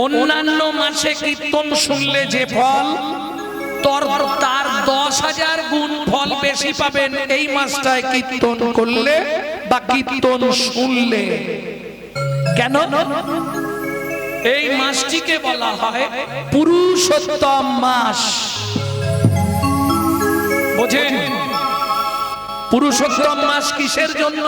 অন্যান্য মাসে কীর্তন শুনলে যে ফল তার 10,000 গুণ ফল বেশি পাবেন এই মাসটায় কীর্তন করলে বা কীর্তন শুনলে। কেন? এই মাসটিকে বলা হয় পুরুষোত্তম মাস। বোঝেন? পুরুষোত্তম মাস কিসের জন্য?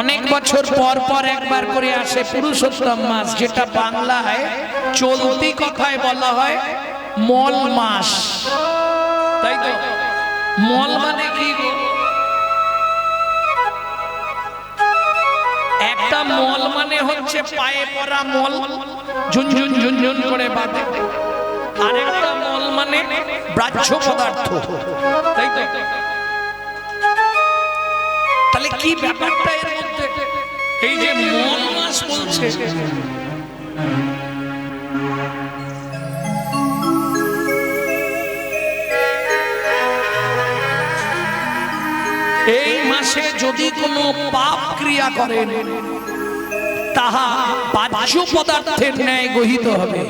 অনেক বছর পর পর একবার করে আসে পুরুষোত্তম মাস, যেটা বাংলায় চলতি কথায় বলা হয় মল মাস। তাই তো? মল মানে কি? একটা মল মানে হচ্ছে পায়ে পড়া মল, ঝুনঝুন ঝুনঝুন করে বাঁধে। আরেকটা মল মানে ব্রাহ্য পদার্থ। তাই তো? তাহলে কি ব্যাপারটা এর মধ্যে? এই যে মল মাস বলছে, এই মাসে যদি কোনো পাপ ক্রিয়া করেন তাহা বাহ্য পদার্থের ন্যায় গহিত হবে।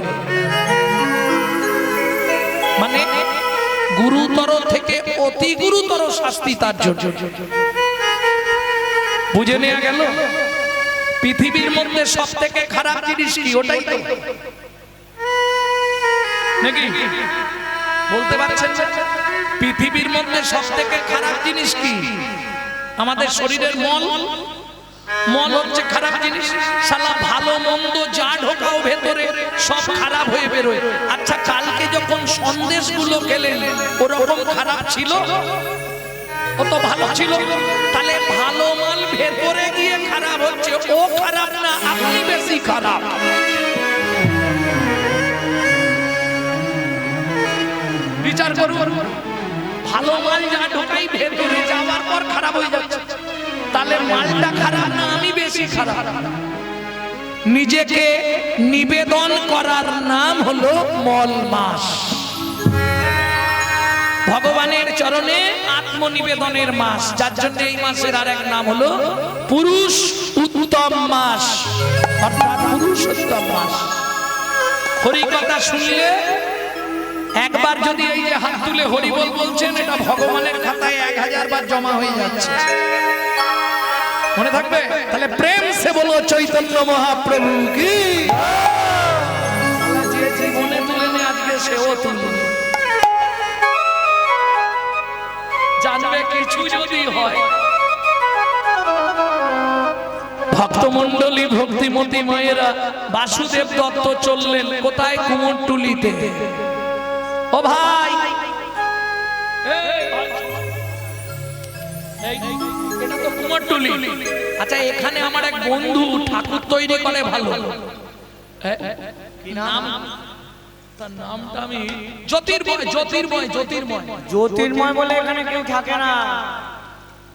মানে গুরুতর থেকে অতি গুরুতর শাস্তি তার জন্য। বুঝে নেওয়া গেল? পৃথিবীর মধ্যে সব থেকে খারাপ জিনিস কি? ওটাই তো নাকি? বলতে পারছেন? পৃথিবীর মধ্যে সব থেকে খারাপ জিনিস কি? আমাদের শরীরের মল। মল হচ্ছে খারাপ জিনিস। শালা ভালো মন্দ যা ঢোকাও ভেতরে সব খারাপ হয়ে বেরোয়। আচ্ছা, কালকে যখন সন্দেশগুলো খেলেন ওরকম খারাপ ছিল? ও তো ভালো ছিল। তাহলে ভালো মাল ভেতরে গিয়ে খারাপ হচ্ছে। ও খারাপ না, আপনি বেশি খারাপ। বিচার করুন। ভালো মাল যা ঢোকাই ভেতরে যাওয়ার পর খারাপ হয়ে যাচ্ছে। তাহলে মালটা খারাপ না, আমি বেশি খারাপ। নিজেকে নিবেদন করার নাম হলো মল মাস। ভগবানের চরণে আত্মনিবেদনের মাস, যার জন্য এই মাসের আর এক নাম হলো পুরুষ উত্তম মাস, অর্থাৎ পুরুষোত্তম মাস। হরি কথা শুনলে একবার যদি এই যে হাত তুলে হরি বল বলছেন, এটা ভগবানের খাতায় 1000 বার জমা হয়ে যাচ্ছে। মনে থাকবে? তাহলে প্রেম সে বলো চৈতন্য মহাপ্রভু কি। যে জীবনে তুলে নে আজকে সেও তুলবে। জানবে কিছু যদি হয়। ভক্তমন্ডলী ভক্তিমতী মায়েরা, বাসুদেব দত্ত চললেন কোথায়? কুমোরটুলিতে। ও ভাই, এটা তো কুমোরটুলি। আচ্ছা, এখানে আমার এক বন্ধু ঠাকুর তৈরি করে ভালো। কি নাম? তার নামটা আমি জ্যোতির্ময়। জ্যোতির্ময় জ্যোতির্ময় জ্যোতির্ময় বলে এখানে কেউ থাকে না।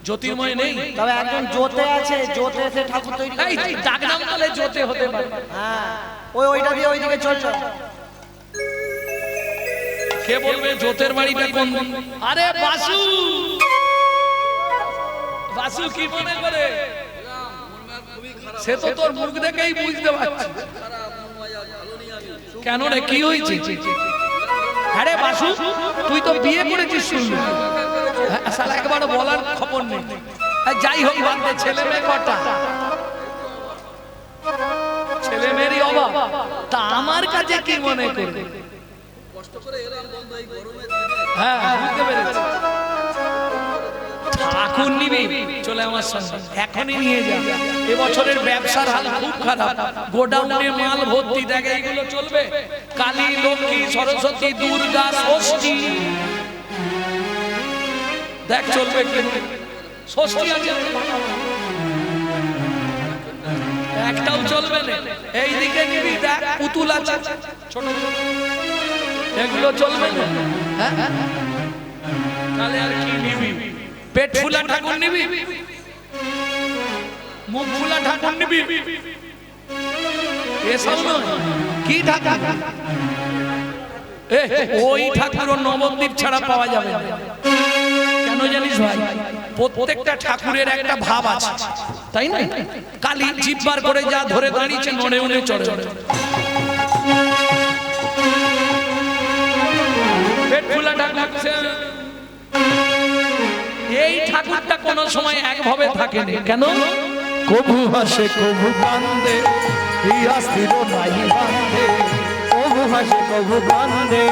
জ্যোতির্ময় নেই, তবে একজন জ্যোতে আছে। জ্যোতে এসে ঠাকুর তৈরি করে। এই ডাকনাম তাহলে জ্যোতে হতে পারে। হ্যাঁ, ওইটা দিয়ে ওইদিকে চলছে। কে বলবে জ্যোতের বাড়িটা কোন? আরে বাসু। বাসু কি মনে করে? সে তো তোর মুখ দেখেই বুঝতে পারছি। কেন রে, কি হয়েছে? আরে বাসু, তুই তো বিয়ে করেছিস শুনলি? শালা একবারও বলার খবর নেই। যাই হোক, বাদে ছেলে মেয়ে কটা? ছেলে মেয়েরই অভাব। তা আমার কাছে কি মনে করে? হ্যাঁ, বুঝতে পেরেছি। ঠাকুর নিবি? চলে আমার সঙ্গে, এখনই নিয়ে যা। এবছরের ব্যবসার হাল খুব খারাপ। গোডাউনে মাল ভর্তি। দেখে এইগুলো চলবে? কালী, লক্ষ্মী, সরস্বতী, দুর্গা, ষষ্ঠী। দেখ চলবে কি? ষষ্ঠী আছে, একটাও চলবে না। এইদিকে নিবি, দেখ পুতুল আছে ছোট, এগুলো চলবে না। হ্যাঁ, তাহলে আর কি নিবি? পেট ফুলা ঠাকুর নিবি? মুখ ফুলা ঠাকুর নিবি? এসব নয়। কি ঠাকুর? ওই ঠাকুর নবদ্বীপ ছাড়া পাওয়া যাবে না। কেন জানিস ভাই? প্রত্যেকটা ঠাকুরের একটা ভাব আছে। তাই না? কালী জিব্বার করে যা ধরে দাঁড়িয়েছে নড়ে উড়ে চড়ে পেট ফুলা ডাকছে। এই ঠাকুরটা কোন সময় একভাবে থাকেনি কেন? কবু হাসে কবু কান্দে ইয়া স্থির নাহি বান্ধে, কবু হাসে কবু কান্দে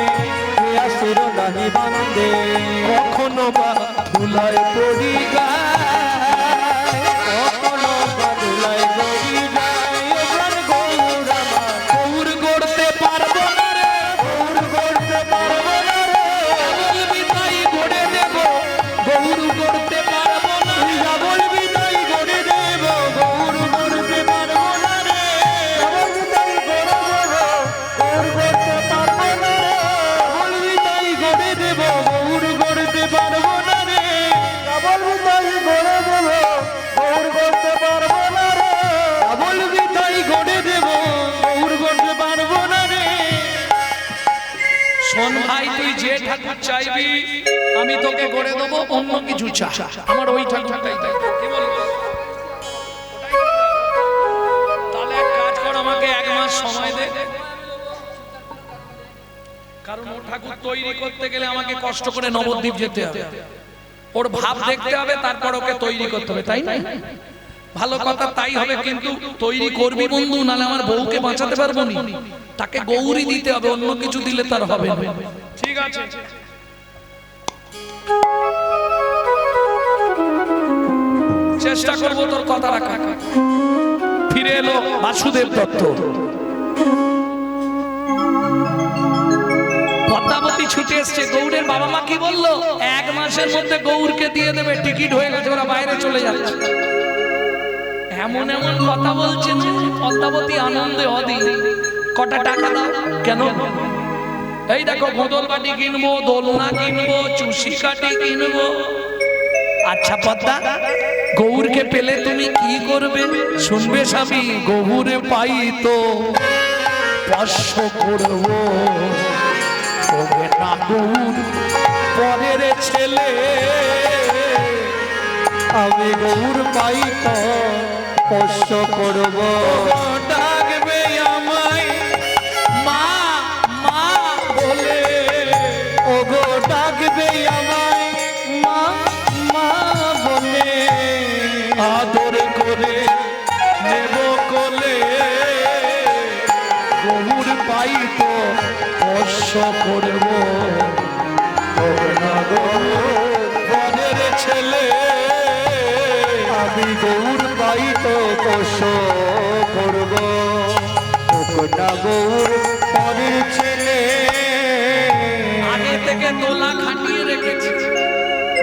ইয়া স্থির নাহি বান্ধে, কখনো বা ধুলায় পড়ি যায়, কখনো বা ধুলায় পড়ি যায়, এবার গৌর আমার গৌর গড়তে পারবো না রে, গৌর করতে পারবো না রে, বলবি তাই গড়ে দেব, গৌর গড়তে পারবো না। তুই যা বলবি তাই গড়ে দেব, গৌর করতে পারবো না রে, বলবি তাই গড়ে দেব, গৌর করতে পারবো না রে, বলবি তাই গড়ে দেব, গৌর করতে পারবো না রে, বলবি তাই গড়ে দেব, গৌর করতে পারবো না রে, বলবি তাই গড়ে দেব, গৌর করতে পারবো না রে। শোন ভাই, তুই যে ঠাকুর চাইবি আমি তোকে গড়ে দেবো, অন্য কিছু চা, আমার ওই ঠাকুরটাই চাই। কি বলবো? তাহলে এক কাজ কর, আমাকে 1 মাস সময় দে, কারণ ও ঠাকুর তৈরি করতে গেলে আমাকে কষ্ট করে নবদ্বীপ যেতে হবে, ওর ভাব দেখতে হবে, তারপর ওকে তৈরি করতে হবে, তাই না? ভালো কথা, তাই হবে, কিন্তু তৈরি করবি বন্ধু, নালে আমার বউকে বাঁচাতে পারবো না, তাকে গৌরী দিতে হবে, অন্য কিছু দিলে তার হবে না। ঠিক আছে, চেষ্টা করবো তোর কথা রাখা। ফিরে এলো বাসুদেব দত্ত। পদ্মাবতী ছুটে এসছে, গৌরের বাবা মা কি বললো? 1 মাসের মধ্যে গৌরকে দিয়ে দেবে, টিকিট হয়ে গেছে, ওরা বাইরে চলে যাচ্ছে। এমন এমন কথা বলছেন, পদ্মাবতী আনন্দে অধীর। কটা টাকা দাও? কেন? এই দেখো, গোদল বাটি কিনবো, দোলনা কিনবো, চুষি কাটি কিনবো। আচ্ছা পদ্মা, গৌরকে পেলে তুমি কি করবে? শুনবে স্বামী, গৌরে পাই তো পার্শ্ব করবো, তবে না গৌর পরের ছেলে, আমি গৌর পাই তো পোষ্য করবো, ডাকবে আমায় মা মা বলে, ওগো ডাকবে আমায় মা মা বলে, আদর করে নেব কোলে, গৌর পাই তো পোষ্য করবো, তবে না গৌর পরের ছেলে, আমি গৌর পাই তো পোষ্য করবো, তবে না গৌর পরের ছেলে। আগে থেকে দোলা খাটিয়ে রেখেছে,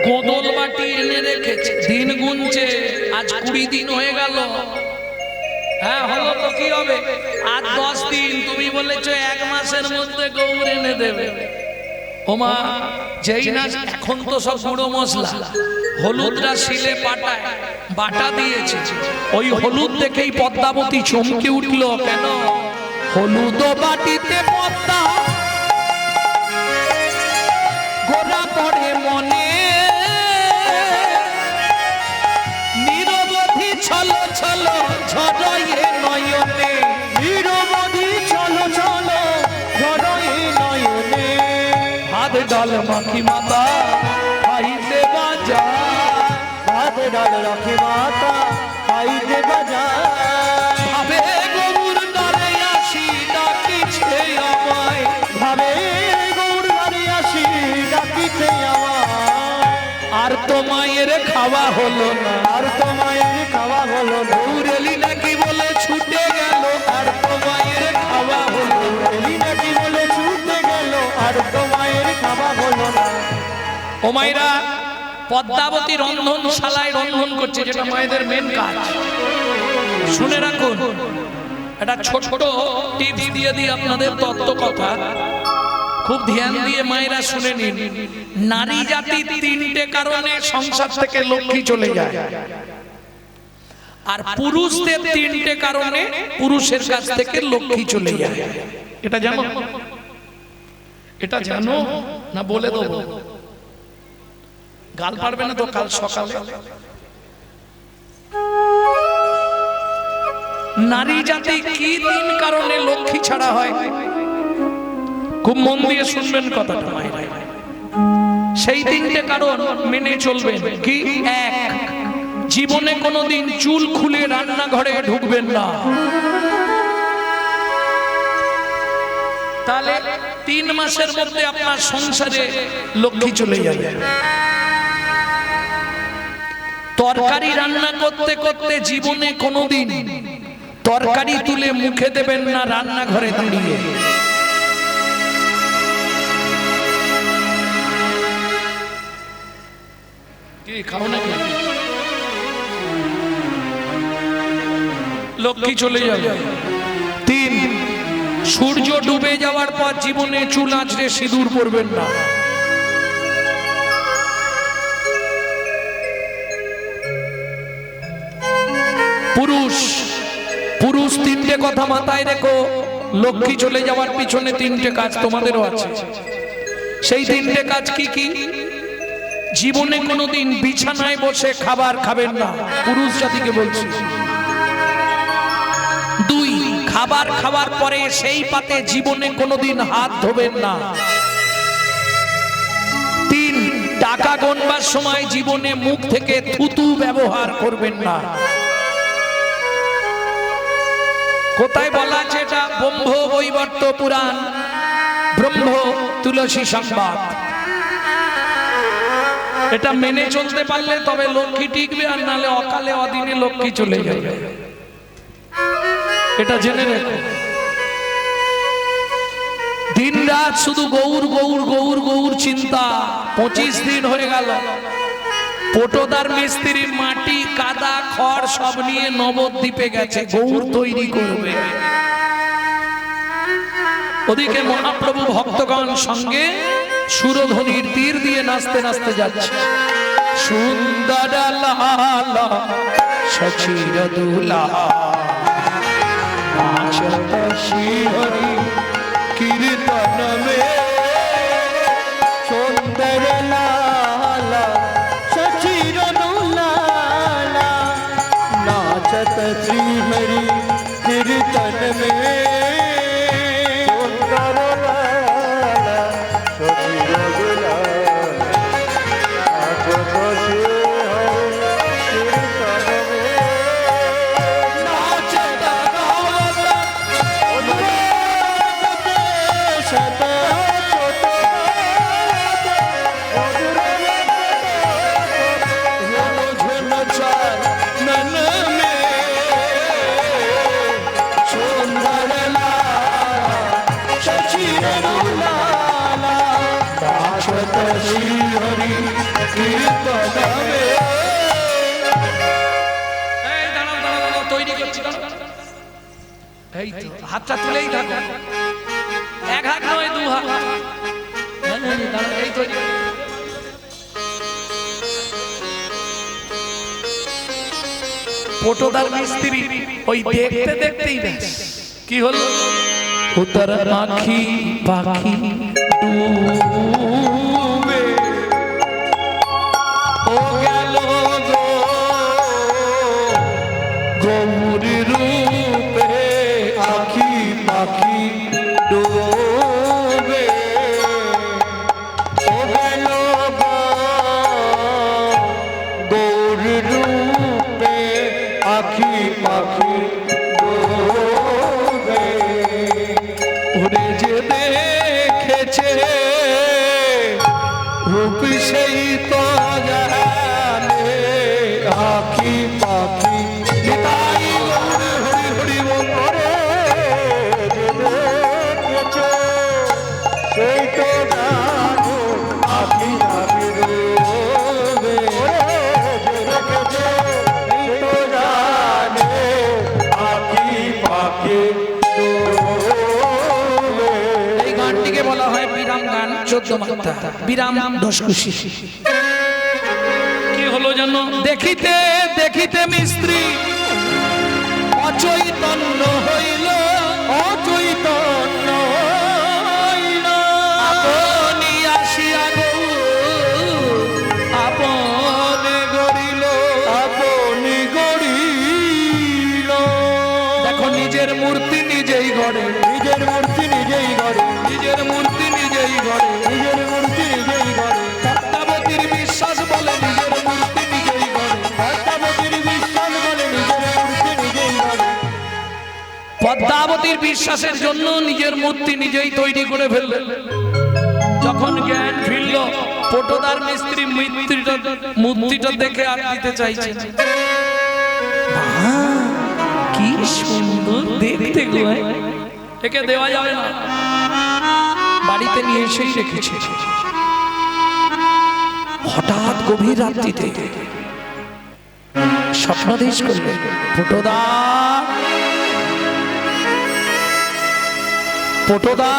গোদল বাটি এনে রেখেছে, দিন গুনছে, আজ 20 দিন হয়ে গেল। হ্যাঁ হলো তো কি হবে, আর 10 দিন। তুমি বলেছো 1 মাসের মধ্যে গৌর এনে দেবে। ওমা, যেই না এখন তো সব গুঁড়ো মশলা, হলুদরা শিলে পাটায় বাটা দিয়েছে, ওই হলুদ দেখেই পদ্মাবতী চমকে উঠলো। কেন? হলুদ বাটিতে পদ্মা গোরা পড়ে মনে, নিরবধি ছলো ছলো ঝড়য়ে নয়নে, নিরবধি চলো চলো ঝড়ে নয়নে, ভাত ডাল মাখি মাতা খাইতে বাজা, ভাত ডাল রাখি মাতা খাইতে বাজা, ভাবে গৌর দ্বারে আসি ডাকিছে আমায়, ভাবে গৌর বাড়ি আসি ডাকিতে আমায়, আর তো মায়ের খাওয়া হলো না, আর তো মায়ের খাওয়া হলো না, গৌরেলি নাকি বলে ছুটে গেল, আর তো মায়ের খাওয়া হলো না। এলি নাকি বলে ছুটে গেল, আর তো মায়ের খাওয়া হলো না। ও মায়েরা, পদ্মাবতী রন্ধনশালায় রন্ধন করছে, যেটা মায়েদের মেন কাজ। শুনে রাখুন, একটা ছোট টিপস দিয়ে দিই আপনাদের তত্ত্ব কথা, খুব ধ্যান দিয়ে মায়েরা শুনে নিন। নারী জাতি 3টে কারণে সংসার থেকে লক্ষ্মী চলে যায়, আর পুরুষদের 3টে কারণে পুরুষের কাছ থেকে লক্ষ্মী চলে যায়। এটা জানো? এটা জানো না বলে দেবো? গাল পারবে না তো কাল সকালে। নারী জাতি কি তিন কারণে লক্ষ্মী ছাড়া হয়? খুব মন দিয়ে শুনবেন কথাটা মায়েরা। সেই তিনটে কারণ মেনে চলবেন। কি? এক, জীবনে কোনোদিন চুল খুলে রান্নাঘরে ঢুকবেন না। তাহলে 3 মাসের মধ্যে আপনার সংসারে লক্ষ্মী চলে যাবে। তরকারি রান্না করতে করতে জীবনে কোনোদিন তরকারি তুলে মুখে দেবেন না রান্নাঘরে দাঁড়িয়ে। কি খাও নাকি? লক্ষ্মী চলে যাবে। 3, সূর্য ডুবে যাওয়ার পর জীবনে চুল আঁচড়ে সিঁদুর পরবেন না। পুরুষ 3টে কথা মাথায় রেখো। লক্ষ্মী চলে যাওয়ার পিছনে 3টে কাজ তোমাদেরও আছে। সেই 3টে কাজ কি কি? জীবনে কোনোদিন বিছানায় বসে খাবার খাবেন না, পুরুষ জাতিকে বলছি। 2, খাবার খাওয়ার পরে সেই পাতে জীবনে কোনোদিন হাত ধোবেন না। 3, টাকা গোনবার সময় জীবনে মুখ থেকে থুতু ব্যবহার করবেন না। কোথায় বলা আছে এটা? ব্রহ্ম বৈবর্ত পুরাণ, ব্রহ্ম তুলসী সংবাদ। এটা মেনে চলতে পারলে তবে লক্ষ্মী টিকবে, আর নালে অকালে অদিনে লক্ষ্মী চলে যাবে। এটা জেনে রেখো। দিন রাত শুধু গৌর গৌর গৌর গৌর চিন্তা। 25 দিন হয়ে গেল, পটোদার মিস্ত্রি মাটি কাদা খড় সব নিয়ে নবদ্বীপে গেছে, গৌর তৈরি করবে। ওদিকে মহাপ্রভু ভক্তগণ সঙ্গে সুরধ্বনির তীর দিয়ে নাচতে নাচতে যাচ্ছে। সুন্দর লালা সচির দুলা নাচত শ্রীহরি কীর্তন মে। সুন্দর লালা সচির দুলালা नाचत श्री हरि कीर्तन में। सुंदर लाला सचिर दुलाला नाचत श्री हरि कीर्तन में। नाचत गावत शत হাতটা তুলেই থাকো, 1 হাত নয় 2 হাত। এই তৈরি। পটোদার মিস্ত্রি ওই দেখতে দেখতেই ব্যাস কি হলো, উত্তর আঁখি পাখি ডুবে ও গেল গো গৌর রূপে। আখি পাখি ডোবে ও গেল গৌর রূপে। আখি পাখি ডোবে ওরে যে দেখেছে রূপ সেই তো জানে। আখি পাখি নিতাই গৌর হরি হরি বল। সেই তো জানো আখি পাখি ডোবে। সেই তো জানে আখি পাখি ডোবে। এই গানটিকে বলা হয় বিরাম গান, 14 মাত্রা বিরাম ঢসকুশি। কি হলো জানো? দেখিতে দেখিতে মিস্ত্রি অচৈতন্য হইল। অচৈতন্য হইল। আপনি আসিয়া গৌর আপনে গড়িল। আপনি গড়িল। নিজের মূর্তি নিজেই গড়ে, নিজের মূর্তি নিজেই গড়ে, নিজের মূর্তি নিজেই গড়ে। নিজের মূর্তি নিজেই গড়ে। পদ্মাবতীর বিশ্বাস বলে নিজের মূর্তি নিজেই গড়ে, পদ্মাবতীর বিশ্বাস বলে নিজের মূর্তি নিজেই গড়ে। পদ্মাবতীর বিশ্বাসের জন্য নিজের মূর্তি নিজেই তৈরি করে ফেললেন। যখন জ্ঞান ফিরল, পটোদার মিস্ত্রি মূর্তিটা দেখে আর দিতে চাইছে না। কি সুন্দর দেখতে গো, একে দেওয়া যাবে না, বাড়িতে নিয়ে এসেই রেখেছে। হঠাৎ গভীর রাত্রিতে স্বপ্নাদেশ করলে, পটোদা পটোদা,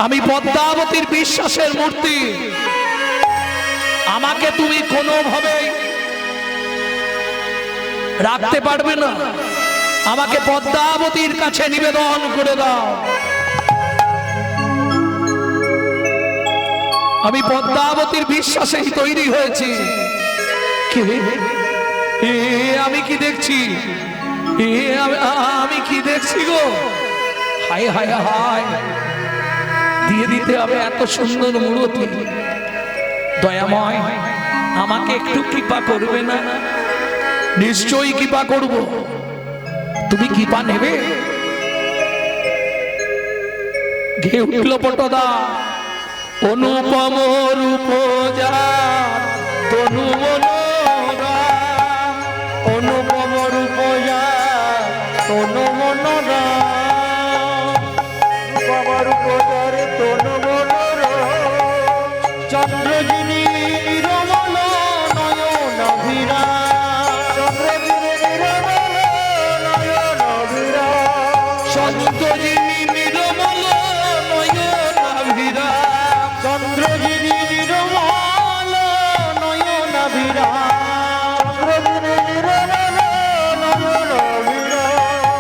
আমি পদ্মাবতীর বিশ্বাসের মূর্তি, আমাকে তুমি কোনোভাবে রাখতে পারবে না, আমাকে পদ্মাবতীর কাছে নিবেদন করে দাও। আমি পদ্মাবতীর বিশ্বাসেই তৈরি হয়েছি। আমি কি দেখছি, আমি কি দেখছি গো, হায় হায় হায়, দিয়ে দিতে হবে এত সুন্দর মূর্তি। দয়াময়, আমাকে একটু কৃপা করবে না? নিশ্চয়ই কৃপা করব। তুমি কৃপা নেবে? ঘে উঠল পটদা, অনুপম রূপ যার তনু মনোরা, অনুপম রূপ যার তনু মনোরা, রূপম রূপ যার তনু মনোরা। চন্দ্রজিনী নিরমল নয়নাভিরা, চন্দ্রজিনী নিরমল নয়নাভিরা, সন্তোষিনী নিরমল নয়নাভিরা, চন্দ্রজিনী নিরমল নয়নাভিরা, চন্দ্রজিনী নিরমল নয়নাভিরা।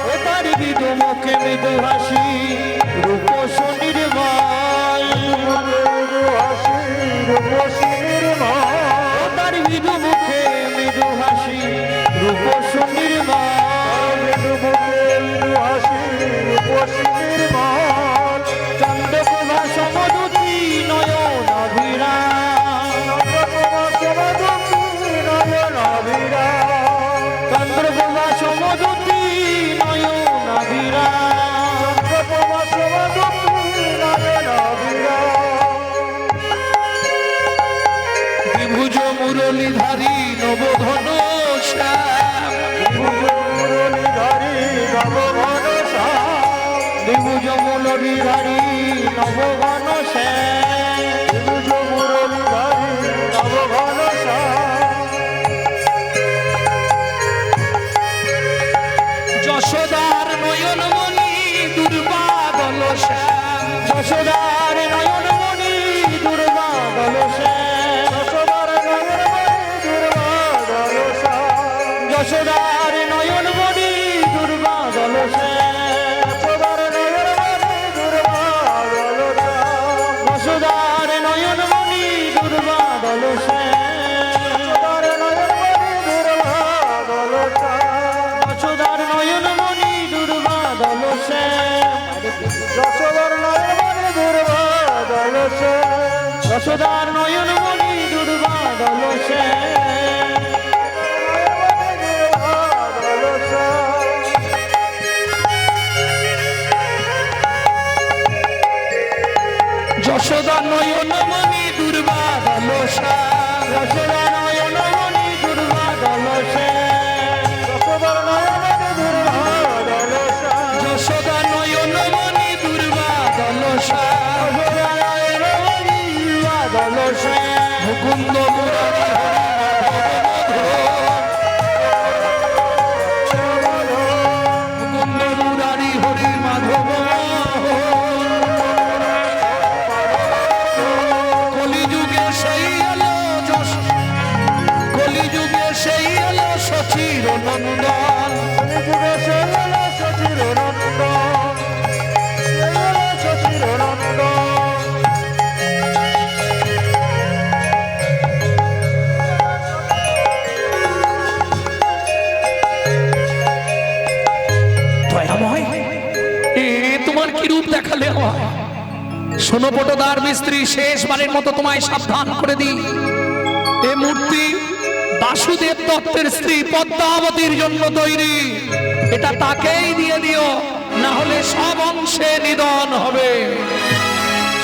ও তার মৃদু মুখে মৃদু হাসি, রূপসী নির্মল, মৃদু হাসি রূপসী নির্মল। ও তার মৃদু মুখে মৃদু হাসি, রূপসী নির্মল, মৃদু মুখে মৃদু হাসি রূপসী নির্মল। চন্দ্রপ্রভা সমদূতি নয়নাভিরা, চন্দ্রপ্রভা সমদূতি নয়নাভিরা, চন্দ্রপ্রভা সমদূতি নয়নাভিরা, চন্দ্রপ্রভা সমদূতি নয়নাভিরা। বিভুজ মুরলীধারী নবঘন শ্যাম, মুরলীধারী নবঘন শ্যাম, দ্বিভুজ মুরলীধারী নবঘন শ্যাম, দ্বিভুজ মুরলীধারী নবঘন শ্যাম। যশোদার নয়নমণি দুর্বাদল শ্যাম, যশোদার নয়নমণি দুর্বাদল শ্যাম, যশোদার নয়নমণি দুর্বাদল শ্যাম, যশোদার নয়নমণি দুর্বাদল শ্যাম, যশোদার নয়নমণি দুর্বাদল শ্যাম, যশোদার নয়নমণি দুর্বাদল শ্যাম, যশোদার নয়নমণি দুর্বাদল শ্যাম, যশোদার নয়নমণি দুর্বাদল শ্যাম, যশোদার নয়নমণি দুর্বাদল শ্যাম, দুর্বাদল শ্যাম। যশোদা নয়নমণি দুর্বাদল শ্যাম, যশোদা নয়নমণি দুর্বাদল শ্যাম, যশোদার নয়নমণি দুর্বাদল শ্যাম, যশোদা নয়নমণি দুর্বাদল শ্যাম, যশোদা নয়নমণি দুর্বাদল শ্যাম। মুকুন্দ মুরারি মুকুন্দ মুরারি হরি মাধব, কলিযুগে সেই এলো যশ, কলিযুগে সেই এলো সচির নন্দন, কলিযুগে সেই এলো সচির নন্দন, সেই এলো সচির নন্দন। দয়াময়, এ তোমার কি রূপ দেখালে আমায়। শোনো পটদার মিস্ত্রি, শেষবারের মতো তোমায় সাবধান করে দিই, এ মূর্তি বাসুদেব দত্তের স্ত্রী পদ্মাবতীর জন্য তৈরি। এটা তাকেই দিয়ে দিও, না হলে সব অংশে নিধন হবে।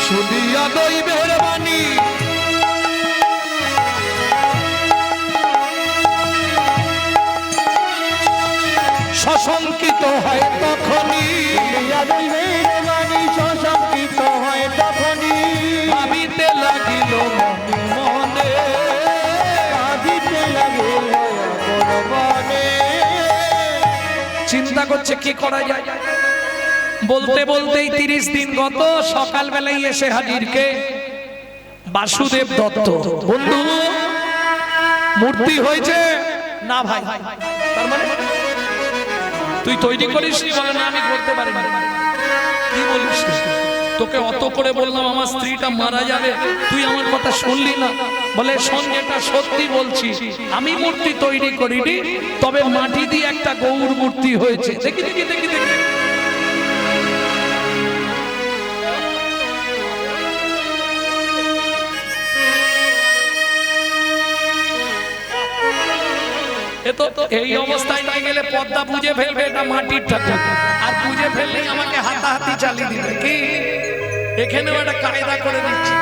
শুধিয়া দৈবের বাণী সশঙ্কিত হয় তখনই, সশঙ্কিত হয় তখনই, ভাবিতে লাগিল মনে মনে, ভাবিতে লাগিল মনে, চিন্তা করছে কি করা যায়। বলতে বলতেই 30 দিন গত, সকালবেলায় এসে হাজির কে? বাসুদেব দত্ত। বন্ধু, মূর্তি হয়েছে না ভাই? তার মানে তুই তৈরি করিস নি? বলে না, আমি করতে পারি না। কি বলিস? তোকে অত করে বললাম আমার স্ত্রীটা মারা যাবে, তুই আমার কথা শুনলি না। বলে শোন, যেটা সত্যি বলছি, আমি মূর্তি তৈরি করিনি, তবে মাটি দিয়ে একটা গৌর মূর্তি হয়েছে। দেখি দেখি দেখি দেখি, এই অবস্থায় নিয়ে গেলে পদ্মা বুঝে ফেলবে এটা মাটির ঠাকুর, আর বুঝে ফেললেই আমাকে হাতাহাতি চালিয়ে দিবে। কি এখানেও একটা কায়দা করে দিচ্ছি,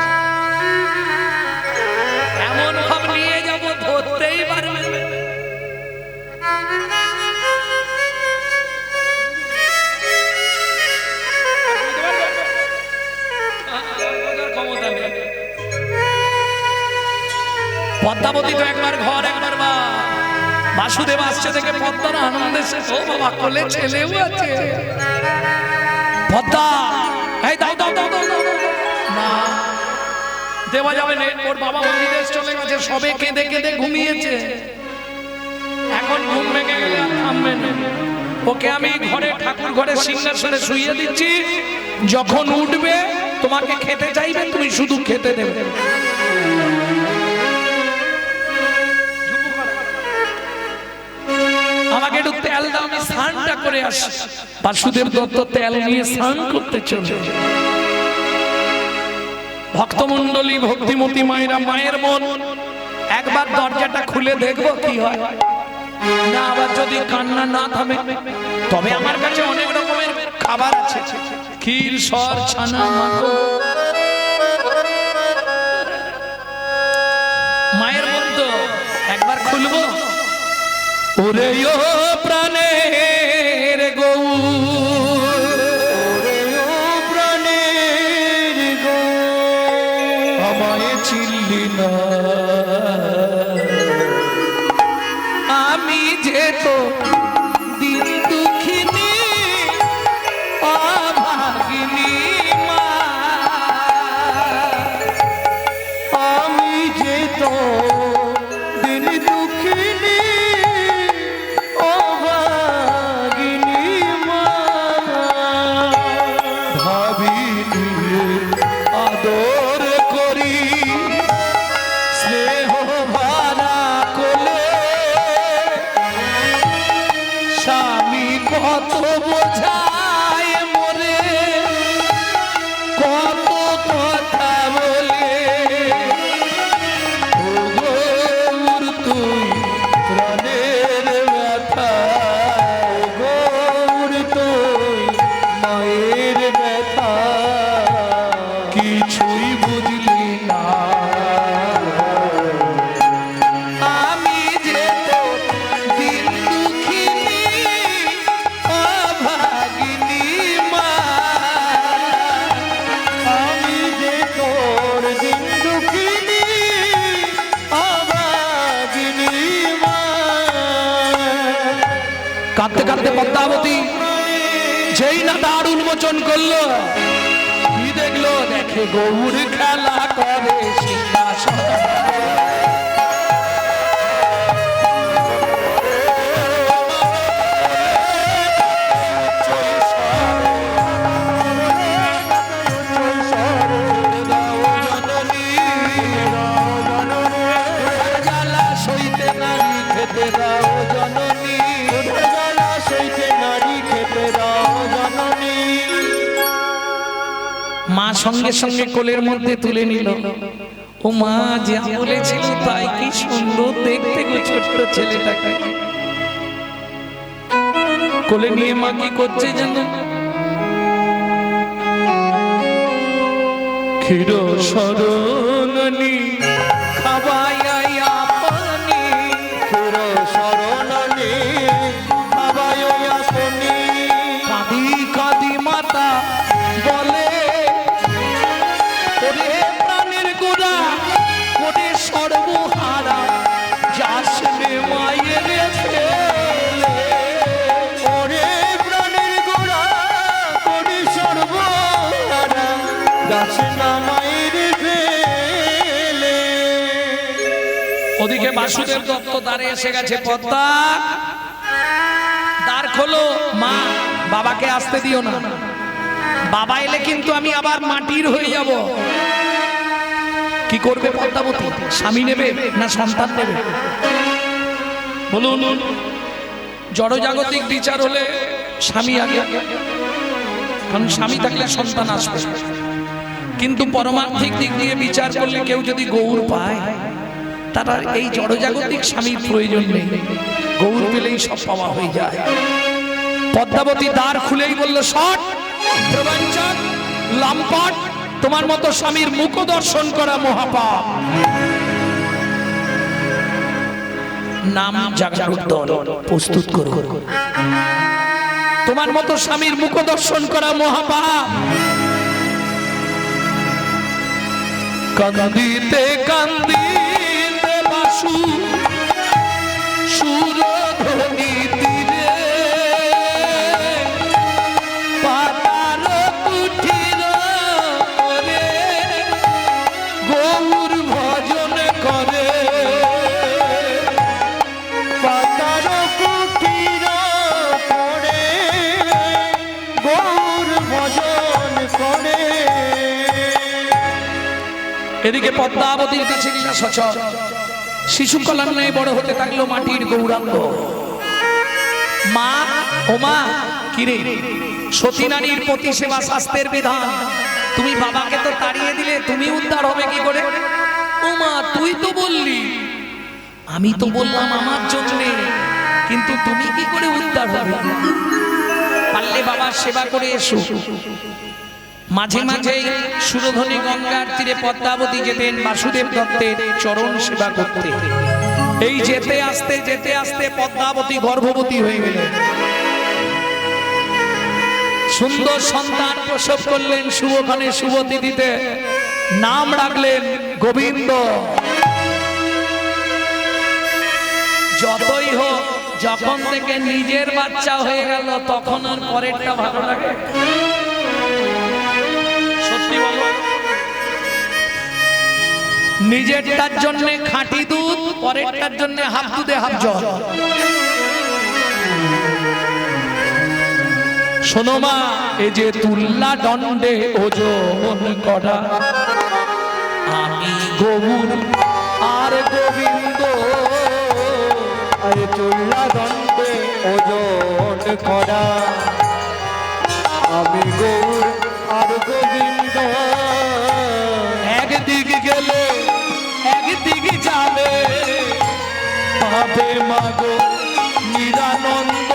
এমন ভাব নিয়ে যাব ধরতেই পারবে। পদ্মাবতী তো একবার ঘর একবার বা, বাসুদেব আসছে থেকে পদ্মার আনন্দে শেষ। ও বাবা, কোলে ছেলেও আছে। পদ্মা, এই দাও দাও দাও দাও দাও। না, দেওয়া যাবে না, ওর বাবা বিদেশ চলে গেছে, সবে কেঁদে কেঁদে ঘুমিয়েছে, এখন ঘুম ভেঙে গেলে আর থামবে না। ওকে আমি ঘরে ঠাকুর ঘরে সিংহাসনে শুইয়ে দিচ্ছি, যখন উঠবে তোমাকে খেতে চাইবে, তুমি শুধু খেতে দেবে। আমাকে একটু তেল দাও, আমি স্নানটা করে আসি। বাসুদেব দত্ত তেল নিয়ে স্নান করতে চলে। ভক্তমণ্ডলী, ভক্তিমতী মায়েরা, মায়ের মন, একবার দরজাটা খুলে দেখবো কি হয়। না, আবার যদি কান্না না থামে, তবে আমার কাছে অনেক রকমের খাবার আছে, ক্ষীর, সর, ছানা, মাখন। মায়ের মন তো একবার খুলবো। ওরে ও প্রাণের গৌর, ওরে ও প্রাণের গৌর, আমায় চিনলি না, আমি যে তো দিন দুঃখিনী অভাগিনী মা, আমি যে তো দিন দুঃখিনী অভাগিনী মা, ভাবিনি আদর করি স্নেহ ভরা কোলে, স্বামী কত বোঝায় মোরে, কত কথা বলে। ও গৌর, তুই প্রাণের ব্যথা, গৌর তুই মায়ের ব্যথা, কিছুই বুঝলি না, আমি যে তোর দিন দুঃখিনী অভাগিনী মা, আমি যে তোর দিন দুঃখিনী অভাগিনী মা। কাঁদতে কাঁদতে পদ্মাবতী যেই না দ্বার উন্মোচন করলো, কি দেখলো? দেখে গৌর খেলা করে সিংহাসন। জ্বালা সইতে নারী খেতে দাও জননী, জ্বালা সইতে নারী খেতে দাও মা সঙ্গে সঙ্গে কোলের মধ্যে তুলে নিল। ও মা যা বলেছিল তাই, কি সুন্দর দেখতে গো ছোট্ট ছেলেটাকে। কোলে নিয়ে মা কি করছে জানো? ক্ষীর শরণনি খাবাইয়া পানি, ক্ষীর শরণনি খাবাইয়া পানি। কাঁদি কাঁদি মাতা বলে, ওরে প্রাণের গোড়া ওরে সর্বহারা, যাসনে মায়ের ফেলে। ওরে প্রাণের গোড়া ওরে সর্বহারা, যাসনা মায়ের ফেলে। ওদিকে বাসুদেব দত্ত দ্বারে এসে গেছে। পদ্মা, দ্বার খোলো। মা, বাবাকে আসতে দিও না, বাবা এলে কিন্তু আমি আবার মাটির হয়ে যাব। কি করবে পদ্মাবতী? স্বামী নেবে না সন্তান নেবে? বলুন। জড়জাগতিক বিচার হলে স্বামী আগে, কারণ স্বামী থাকলে সন্তান আসবে। কিন্তু পরমার্থিক দিক দিয়ে বিচার করলে কেউ যদি গৌর পায়, তারা এই জড়জাগতিক স্বামীর প্রয়োজন নেই, গৌর পেলেই সব পাওয়া হয়ে যায়। পদ্মাবতী দ্বার খুলেই বলল, শট প্রবঞ্চক লম্পট, তোমার মতো স্বামীর মুখ দর্শন করা মহাপাপ। নাম জাগরুক দল প্রস্তুত করো, তোমার মতো স্বামীর মুখ দর্শন করা মহাপাপ। কান্দিতে কান্দিতে বাসু সুরধ্বনি তীরে, পাতার কুঠির করে গৌর ভজন করে। পাতার কুটির পড়ে গৌর ভজন করে। এদিকে পদ্মাবতীর কাছে লীলা সচল, শিশু কলার ন্যায় বড় হতে থাকলো মাটির গৌরাঙ্গ। মা, ও মা, কিরে সতী নারীর প্রতি সেবা শাস্ত্রের বিধান, তুমি বাবাকে তো তাড়িয়ে দিলে, তুমি উদ্ধার হবে কি করে? ও মা, তুই তো বললি। আমি তো বললাম আমার জন্য, কিন্তু তুমি কি করে উদ্ধার হবে? পারলে বাবার সেবা করে এসো। মাঝে মাঝে সুরধ্বনি গঙ্গার তীরে পদ্মাবতী যেতেন বাসুদেব দত্তের চরণ সেবা করতে। এই যেতে আসতে পদ্মাবতী গর্ভবতী হয়ে গেলেন। সুন্দর সন্তান প্রসব করলেন। শুভখানে শুভতি দিতে নাম রাখলেন গোবিন্দ। যতই হোক, যখন থেকে নিজের বাচ্চা হয়ে গেল তখন আর পরেরটা ভালো লাগে? সত্যি বলো। নিজেরটার জন্য খাঁটি দুধ, পরেরটার জন্য হাফ দুধে হাফ জল। শোনো মা, এই যে তুল্লা দণ্ডে ওজন করা, আমি গৌর আর গোবিন্দ। আরে চুল্লা দণ্ডে ওজন করা, আমি গৌর আর গোবিন্দ। একদিক গেলে একদিক যাবে, পাবে মাগো নিরানন্দ।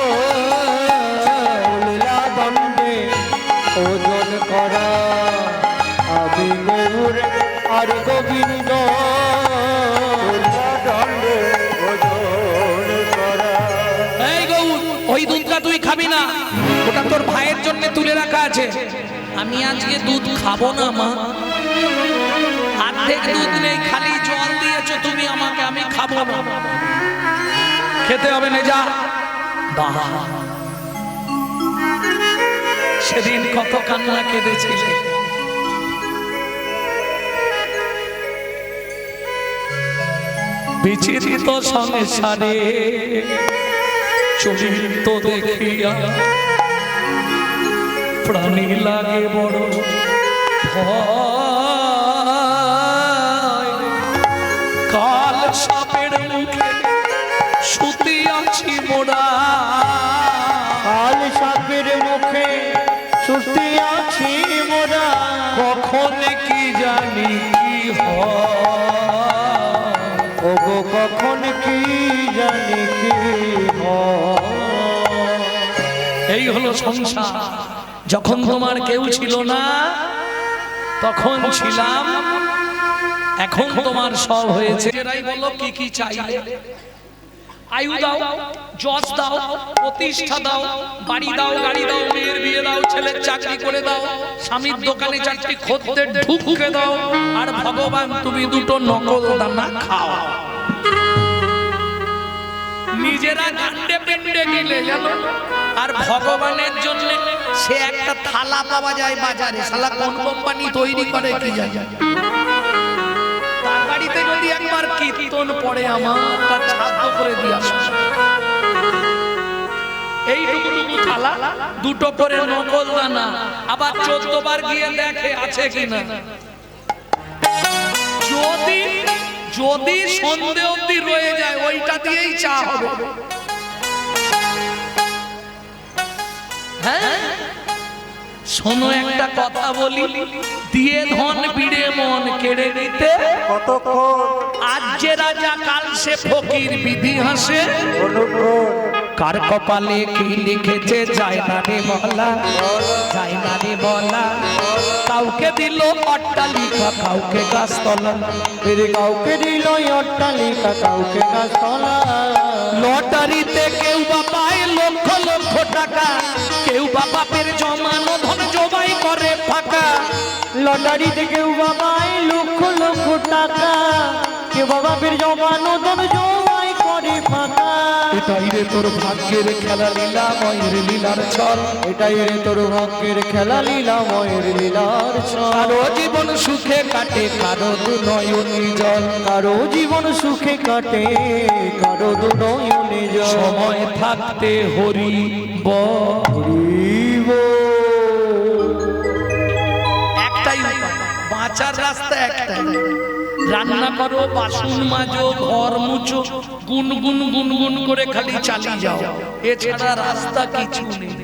চুল্লা দণ্ডে ওজন করা, আমি গৌর আর গোবিন্দ। চুল্লা দণ্ডে ওজন করা। এই গৌর, ওই দুধটা তুই খাবি না, ওটা তোর ভাইয়ের জন্য তুলে রাখা আছে। আমি আজকে দুধ খাবো না মা, অর্ধেক দুধ নেই, খালি জল দিয়েছো তুমি আমাকে, আমি খাবো না। খেতে হবে না, যা। বাবা, সেদিন কত কান্না কেঁদেছিলে। বিচিত্র সংসারে চরিত্র দেখিয়া প্রাণী লাগে বড় ভয়। কাল সাপের মুখে শুতিয়াছি মোরা, কাল সাপের মুখে শুতে আছি মোরা। কখন কি জানি কি হয়, ওগো কখন কি জানি কি হয়। এই হলো সংসার। যখন তোমার কেউ ছিল না তখন ছিলাম, এখন তোমার সব হয়েছে। এরাই বলো কি কি চাইলে? আয়ু দাও, যশ দাও, প্রতিষ্ঠা দাও, বাড়ি দাও, গাড়ি দাও, মেয়ের বিয়ে দাও, ছেলের চাকরি করে দাও, স্বামীর দোকানে চারটি খদ্দের ঢুকে দাও, আর ভগবান তুমি দুটো নকল দানা খাও। নিজেরা গান্ডে পেন্ডে গেলে জানো, আর ভগবানের জন্য সে একটা থালা পাওয়া যায় বাজারে, শালা কোন কোম্পানি তৈরি করে কি জানি। তার বাড়িতে যদি একবার কীর্তন পড়ে আমার, তার ছাত্র করে দিয়ে আসো। এইটুকু থালা, দুটো করে নকল দানা, আবার 14 বার গিয়ে দেখে আছে কিনা। যদি সন্দেহ অবধি রয়ে যায়, ওইটা দিয়েই চা হবে। হ্যাঁ, শোনো একটা কথা বলি, দিয়ে ধন বিড়ে মন কেড়ে নিতে কতক্ষণ আজ যে রাজা কাল সে ফকির, বিধি হাসে কার কপালে কি লিখেছে যায় না রে বলা, যায় না রে বলা। কাউকে দিল অট্টালিকা, কাউকে গাছতলা, ফিরে কাউকে দিল অট্টালিকা, কাউকে গাছতলা। লটারিতে কেউ বা পায় লক্ষ লক্ষ টাকা, কেউ বা বাপের জমানো ধন জবাই করে ফাঁকা। লটারিতে কেউ বাবাই লক্ষ লক্ষ টাকা, কেউ বাবাদের জমানো ধন জমাই করে ফাঁকা। এটাই রে তোর ভাগ্যের খেলা, লীলা ময়ের লীলার ছল। এটাই রে তোর ভাগ্যের খেলা, লীলাময়ের লীলার ছল। কারো জীবন সুখে কাটে, কারো দু নয়নে জল। কারো জীবন সুখে কাটে, কারো দু নয়নে জল। সময় থাকতে হরি হরিব একটাই উপায়, বাঁচার রাস্তা একটাই। রান্না করো, বাসন মাজো, ঘর মুছো, গুনগুন গুনগুন করে খালি চালিয়ে যাও, এছাড়া রাস্তা কিছু নেই।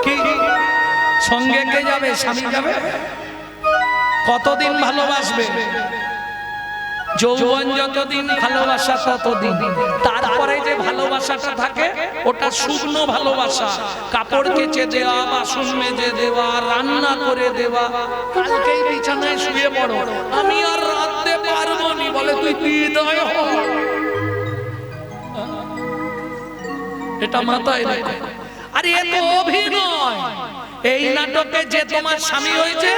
কি সঙ্গে কে যাবে? স্বামী যাবে? কতদিন ভালোবাসবে? যৌবন যতদিন, ভালোবাসা ততদিন। তারপরে যে ভালোবাসাটা থাকে ওটা শুকনো ভালোবাসা। কাপড় কেচে দেওয়া, বাসন মেজে দেওয়া, রান্না করে দেওয়া, কালকেই বিছানায় শুয়ে পড়ো, আমি আর রাঁধতে পারবো নি, বলে তুই হৃদয় হ। এটা মাথায় রেখো। আরে এ তো অভিনয়। এই নাটকে যে তোমার স্বামী হয়েছে,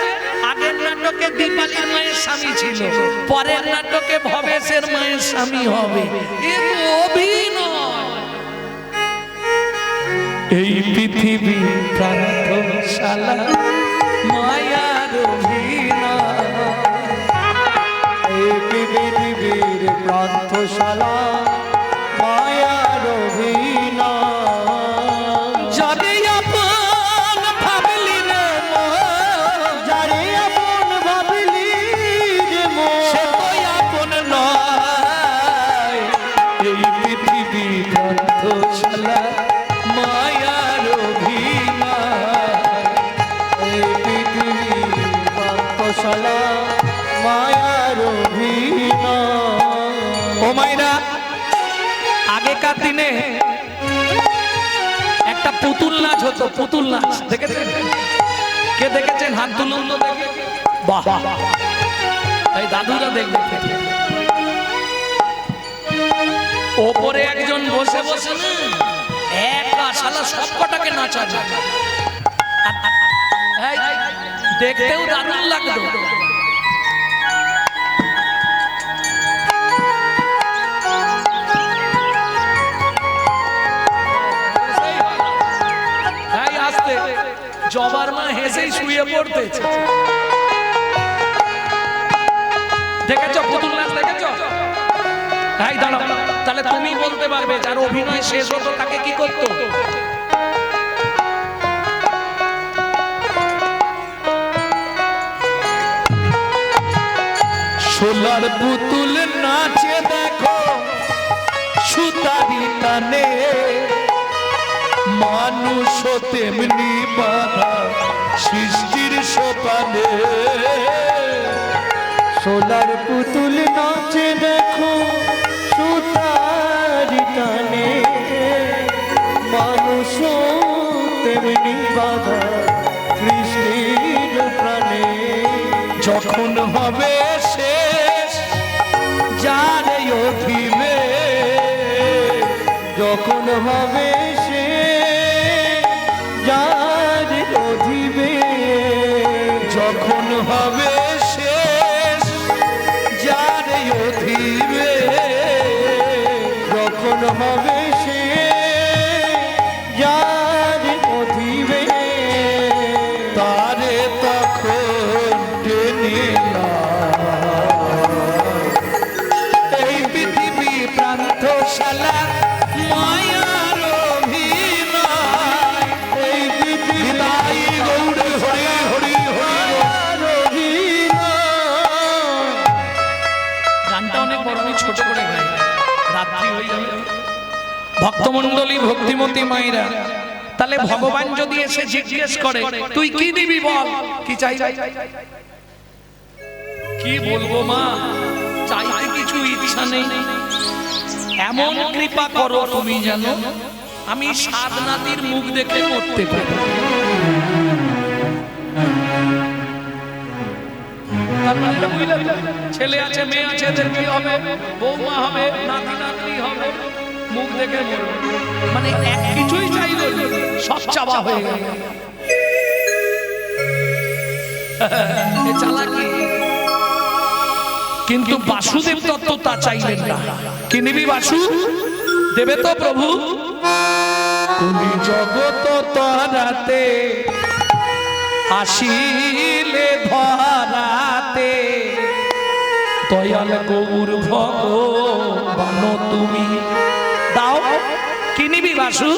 আগের নাটকে দীপালির মায়ের স্বামী ছিল, পরের নাটকে ভবেশের মায়ের স্বামী হবে। এ তো অভিনয়। এই পৃথিবী প্রান্তশালা, মায়ার অভিনয়। এই পৃথিবীর প্রান্তশালা, মায়ার অভিনয়। যারে আপন ভাবলি রে মন, যারে আপন ভাবলি রে মন, সে তো আপন নয়। এই পৃথিবী প্রান্তশালা, মায়ার অভিনয়। এই পৃথিবীর প্রান্তশালা, মায়ার অভিনয়। ও মাইরা, আগেকার দিনে একটা পুতুল নাচ হতো, পুতুল নাচ দেখেছেন? কে দেখেছেন? হাত তুলুন তো দেখে। বাহ, এই দাদুরা দেখবে। ওপরে একজন বসে বসে না একা শালা সব কটাকে নাচাবে। এই, দেখতেও দারুণ লাগতো। এই আসতে, জবার মা হেসেই শুয়ে পড়তেছে। দেখেছো পুতুল নাচ? দেখেছো? এই দাঁড়াও, তাহলে তুমি বলতে পারবে যার অভিনয় শেষ হতো তাকে কি করতো? সোলার পুতুল নাচে দেখো সুতারি টানে, মানুষ তেমনি বাধা সৃষ্টির সোপানে। সোলার পুতুল নাচে দেখো সুতার টানে, মানুষ তেমনি বাধা কৃষ্ণের প্রাণে। যখন হবে শেষ যারে অধিবে, যখন হবে সে যার অধিবে, যখন হবে শেষ যারে অধিবে, যখন হবে সে যার অধিবে, তারে তখন টেনে এই পৃথিবী প্রান্তশালা মায়ার অভিনয়। এই বিদায় গৌড় হরি হরি হরি। গানটা অনেক বড়, আমি ছোট করে গাই, রাত্রি হয়ে যাবে। ভক্তমণ্ডলী ভক্তিমতী মায়েরা, তাহলে ভগবান যদি এসে জিজ্ঞেস করে তুই কি দিবি বল, কি চাই? কি বলবো মা, চাইতে কিছু ইচ্ছা নেই, এমন কৃপা করো তুমি জানো আমি সাত নাতির মুখ দেখে মরতে পারি। ছেলে আছে মেয়ে আছে, এদের কি হবে, বৌমা হবে, নাতি নাতনি হবে, মুখ দেখে মরবে। মানে এক কিছুই চাইল সব চাওয়া হয়ে গেল। এ চালাকি। কিন্তু বাসুদেব তত্ত্ব তা চাইলেন না। কি নিবি বাসু, দেবে তো প্রভু? কলি জগত তারাতে আসিলে ধরাতে, দয়াল গৌর ভগবান তুমি দাও। কি নিবি বাসু?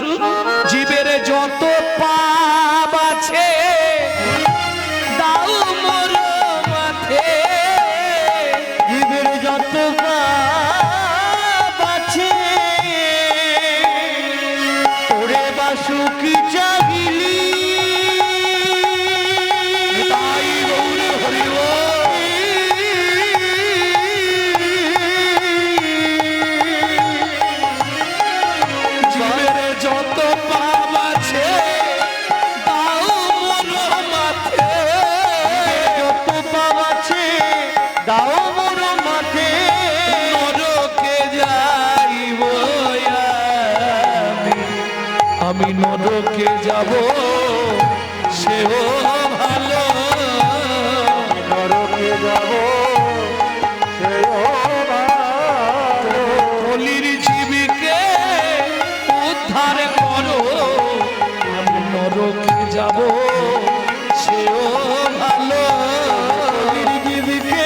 জীবের যত পাপ আছে দাও মোর মাথে, জীবের যত পাপ আছে ওরে বাসু কি চাহিলি, তাই গৌর হরি বল। জীবের যত পাপ আছে দাও মোর মাথে, যত পাপ আছে দাও মোর মাথে, নরকে যাইব আমি নরকে যাব সেও ভালো, নরকে যাব সেও ভালো। কলির জীবিকে উদ্ধার করো, আমি নরকে যাব সেও ভালো। জীবকে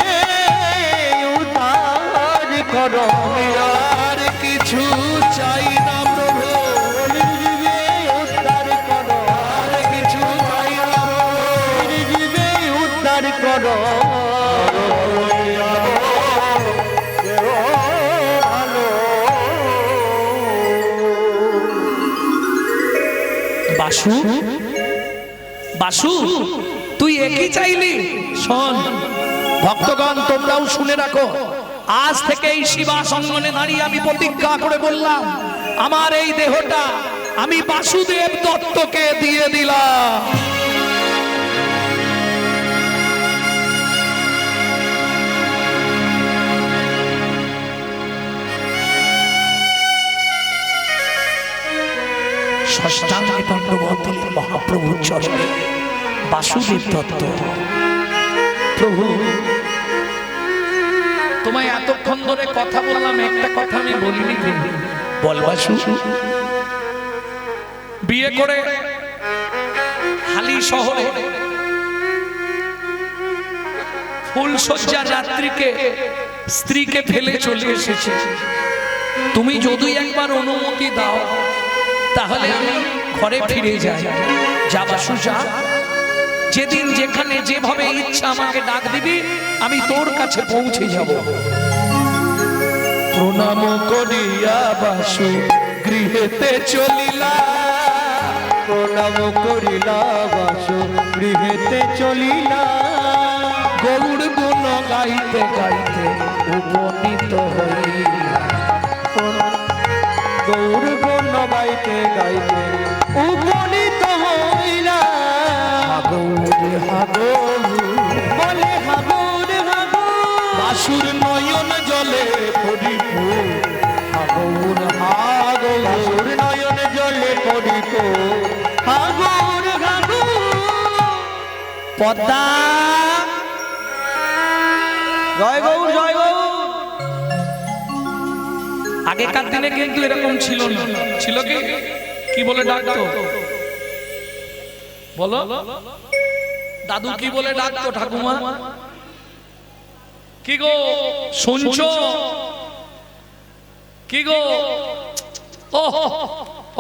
উদ্ধার করো, আর কিছু চাই না প্রভু, জীবে উদ্ধার করো, আর কিছু চাই না প্রভু। জীবে উদ্ধার করো। সেও ভালো। বাসু, বাসু তুই একই চাইলি? শোন ভক্তগণ, তোমরাও শুনে রাখো, আজ থেকে এই শিবা সঙ্গনে দাঁড়িয়ে আমি প্রতিজ্ঞা করে বললাম, আমার এই দেহটা আমি বাসুদেব দত্তকে দিয়ে দিলাম। ষষ্ঠাঙ্গে দণ্ডবত দিলেন মহাপ্রভুর চরণে। বাসুদেব দত্ত, প্রভু তোমায় এতক্ষণ ধরে কথা বললাম, একটা কথা আমি বলিনি। বল বাসু। বিয়ে করে হালি শহরে ফুলসজ্জার রাত্রিকে স্ত্রীকে ফেলে চলে এসেছে। তুমি যদি একবার অনুমতি দাও তাহলে আমি ঘরে ফিরে যাই। যা বাসু যা, যেদিন যেখানে যেভাবে ইচ্ছা আমাকে ডাক দিবি, আমি তোর কাছে পৌঁছে যাব। প্রণাম করিয়া বাসু গৃহেতে চলিলা, প্রণাম করিলা বাস গৃহেতে চলিলা গৌর গুণ গাইতে গাইতে উপনীত হইলা গৌর গুণ গাইতে গাইতে উপনীত হইলা গৌর হাগৌর বলে হাগুর হাগুর বাসুর নয়ন জলে পরিপূর হাগৌর হাগৌর বাসুর নয়ন জলে পড়িত হাগুর হাগুর পদ্মা জয় গৌর জয় গৌর। আগেকার দিনে কিন্তু এরকম ছিল না, ছিল কি কি বলে ডাকতো বলো, দাদু কি বলে ডাকতো ঠাকুমা? কি গো শুনছো? কি গো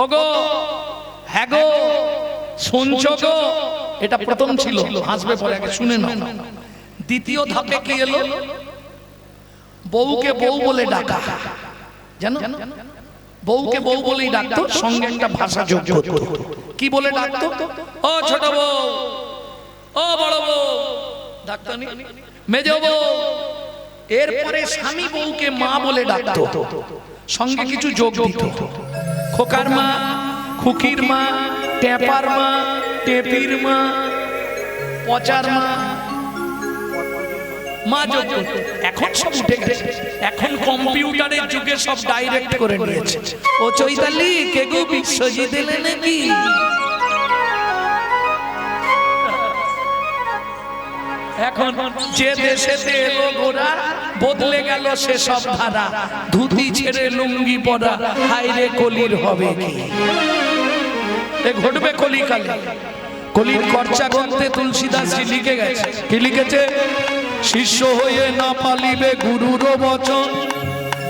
ও গো, হ্যাঁ গো শুনছো গো? এটা প্রথম ছিল, হাসবে পরে, আগে শুনে নাও। দ্বিতীয় ধাপে কি এলো? বউকে বউ বলে ডাকা, জানো? বউকে বউ বলেই ডাকতো, সঙ্গে একটা ভাষা যোগ করতো। কি বলে ডাকতো? ও ছোট বউ, ও বড় বউ, ডাকতো নি? মেজ বউ। এরপরে স্বামী বউকে মা বলে ডাকতো, সঙ্গে কিছু যোগ দিত। খোকার মা, খুকির মা, টেপার মা, টেপির মা, পচার মা, মা যোগ করত। এখন সব উঠে গেছে, এখন কম্পিউটারের যুগে সব ডাইরেক্ট করে নিয়েছে। ও চৈতালি কে গো বিশ্বজিৎ এলে নাকি? এখন যে দেশেতে এলো ঘোড়া, বদলে গেল সে সব ধারা। ধুতি ছেড়ে লুঙ্গি পরা, হায়রে কলির হবে কি? এ ঘটবে কলিকালে। কলির খরচা করতে তুলসীদাসজি লিখে গেছে। কি লিখেছে? শিষ্য হয়ে না পালিবে গুরুর বচন,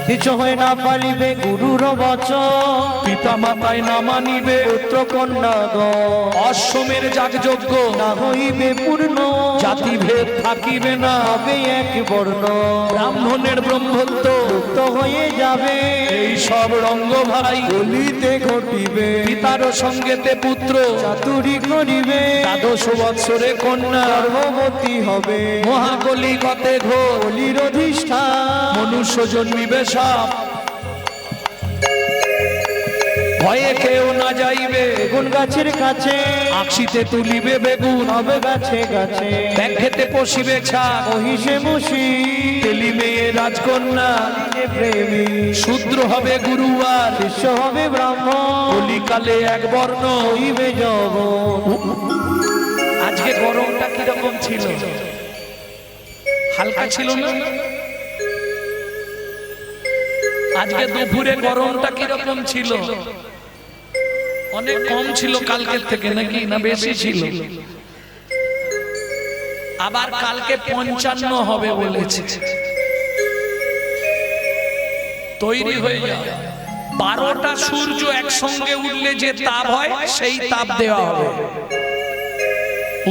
কিছু হয়ে না পালিবে গুরুর বচন, পিতা মাতায় না মানিবে পুত্র কন্যাগণ অশ্বমের যাগযজ্ঞ, না হইবে পূর্ণ, জাতি ভেদ থাকিবে না, হবে এক বর্ণ, ব্রাহ্মণের ব্রহ্মত্ব মুক্ত হয়ে যাবে, এই সব রঙ্গ ভাই কলিতে ঘটিবে, পিতার সঙ্গেতে পুত্র চাতুরি করিবে, দ্বাদশ বৎসরে কন্যা গর্ভবতী হবে, মহাকলি গতে ঘোর, কলির অধিষ্ঠান, মনুষ্য জন্মিবে সাপ, ভয়ে কেউ না যাইবে, বেগুন গাছের কাছে আকশিতে তুলিবে বেগুন, হবে গাছে গাছে, ব্যাঘ্রেতে পশিবে ছাগ, মহিষে মশি, তেলি মেয়ে রাজকন্যা, প্রেমী শূদ্র হবে গুরুবার, শিষ্য হবে ব্রাহ্মণ, কলিকালে এক বর্ণ হইবে জগৎ। আজকে গরমটা কিরকম ছিল? হালকা ছিল না? আজকে দুপুরে গরমটা কিরকম ছিল? অনেক কম ছিল কালকের থেকে, নাকি না বেশি ছিল? আবার কালকে 55 হবে বলেছে। তৈরি হয়ে যাও। 12টা সূর্য একসঙ্গে উঠলে যে তাপ হয়, সেই তাপ দেওয়া হবে।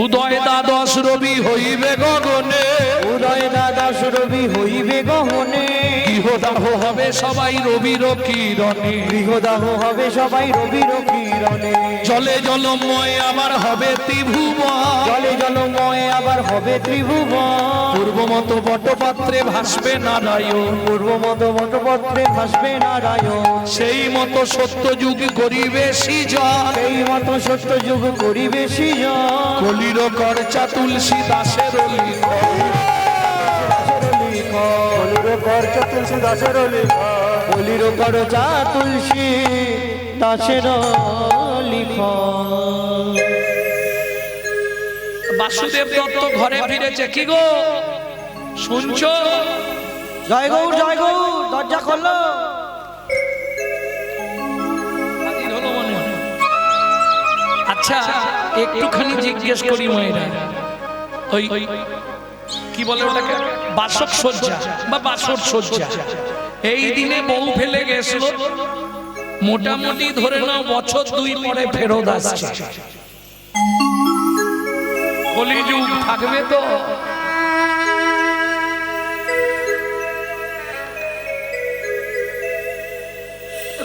উদয় দ্বাদশ রবি হইবে গগনে, উদয় দ্বাদশ রবি হইবে গহনে, গৃহদাহ হবে সবাই রবির কিরণে, গৃহদাহ হবে সবাই রবির কিরণে, জলে জলময় আবার হবে ত্রিভুবন, জলে জলময় আবার হবে ত্রিভুবন, পূর্বমত বটপাত্রে ভাসবে নারায়ণ, পূর্বমত বটপত্রে ভাসবে নারায়ণ, সেই মতো সত্য যুগ করিবে সৃজন, সেই মতো সত্য যুগ করিবে সৃজন, কলির করচা তুলসী দাসের তুলসী দাসের বলির করচা তুলসী দাসের লিখন। বাসুদেব দত্ত ঘরে ফিরেছে। কি গো শুনছো? জয় গৌর জয় গৌর। দরজা খোলো। হাজির হলো মনে হয়। আচ্ছা একটুখানি জিজ্ঞেস করি মায়েরা, ওই কি বলে ওটাকে, বাসক সজ্জা বা বাসর সজ্জা, এই দিনে বউ ফেলে গেছিল, মোটামুটি ধরে নাও বছর 2 পরে ফেরত আসছে। কলিযুগ থাকবে তো?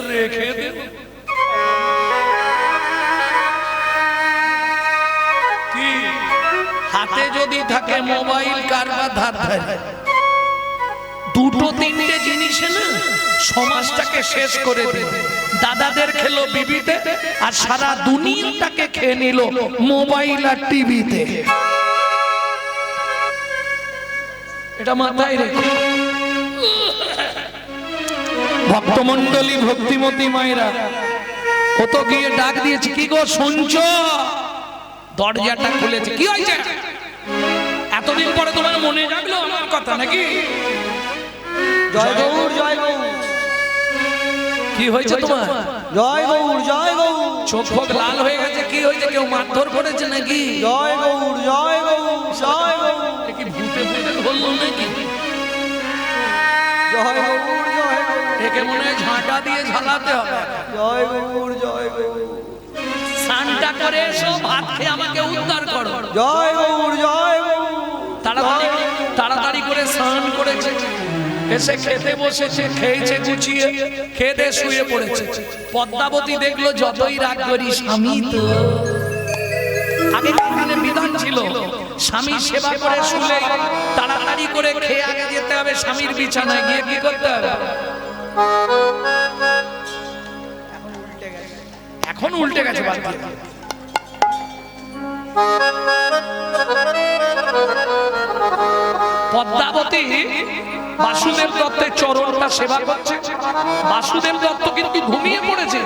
রেখে দেব। থাকে মোবাইল কার বা ধার ধারে। দুটো তিনটে জিনিসে না সমাজটাকে শেষ করে দিল। দাদাদের খেলো বিবিতে, আর সারা দুনিয়াটাকে খেয়ে নিল মোবাইল আর টিভিতে। এটা মাথায় রেখে ভক্তমন্ডলী, ভক্তিমতী মায়েরা, কত গিয়ে ডাক দিয়েছে, কি গো শুনছো? দরজাটা খুলেছে। কি হয়েছে? এতদিন পরে তোমার মনে রাখলো আমার কথা নাকি? জয় গৌর জয় গৌর। কি হয়েছে তোমার? জয় গৌর জয় গৌর। চোখ ফোক লাল হয়ে গেছে, কি হয়েছে? কেউ মারধর করেছে নাকি? জয় গৌর জয় গৌর জয় গৌর। এ কি ভূতে ভূতে ধরলো নাকি? জয় গৌর জয় গৌর। একে মনে হয় ঝাঁটা দিয়ে ঝালাতে হবে। জয় গৌর জয় গৌর। স্নানটা করে এসো, ভাত খেয়ে আমাকে উদ্ধার করো। জয় গৌর জয় গৌর। তাড়াতাড়ি তাড়াতাড়ি করে স্নান করেছে, এসে খেতে বসেছে, খেয়েছে গুছিয়ে, খেতে শুয়ে পড়েছে। পদ্মাবতী দেখলো যতই রাগ করি স্বামী তো। আগেকার দিনে বিধান ছিল স্বামী সেবা করে শুলে তাড়াতাড়ি করে খেয়ে আগে যেতে হবে স্বামীর বিছানায় গিয়ে কি করতে হবে। এখন উল্টে গেছে। পদ্মাবতী বাসুদেব দত্তের চরণটা সেবা করছে। বাসুদেব দত্ত কিন্তু ঘুমিয়ে পড়েছে,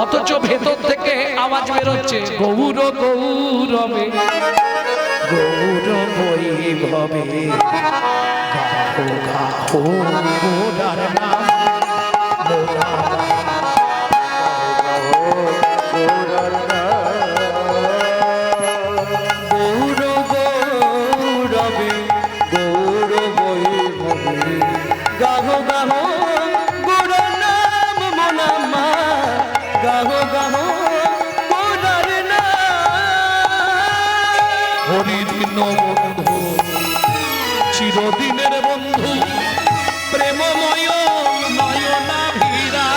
অথচ ভেতর থেকে আওয়াজ বেরোচ্ছে, গৌর গৌরবে গৌর বৈভবে গাহো গাহো মোরার নাম। হরিদিন বন্ধু, চিরদিনের বন্ধু, প্রেমময় নয়নাভিরা।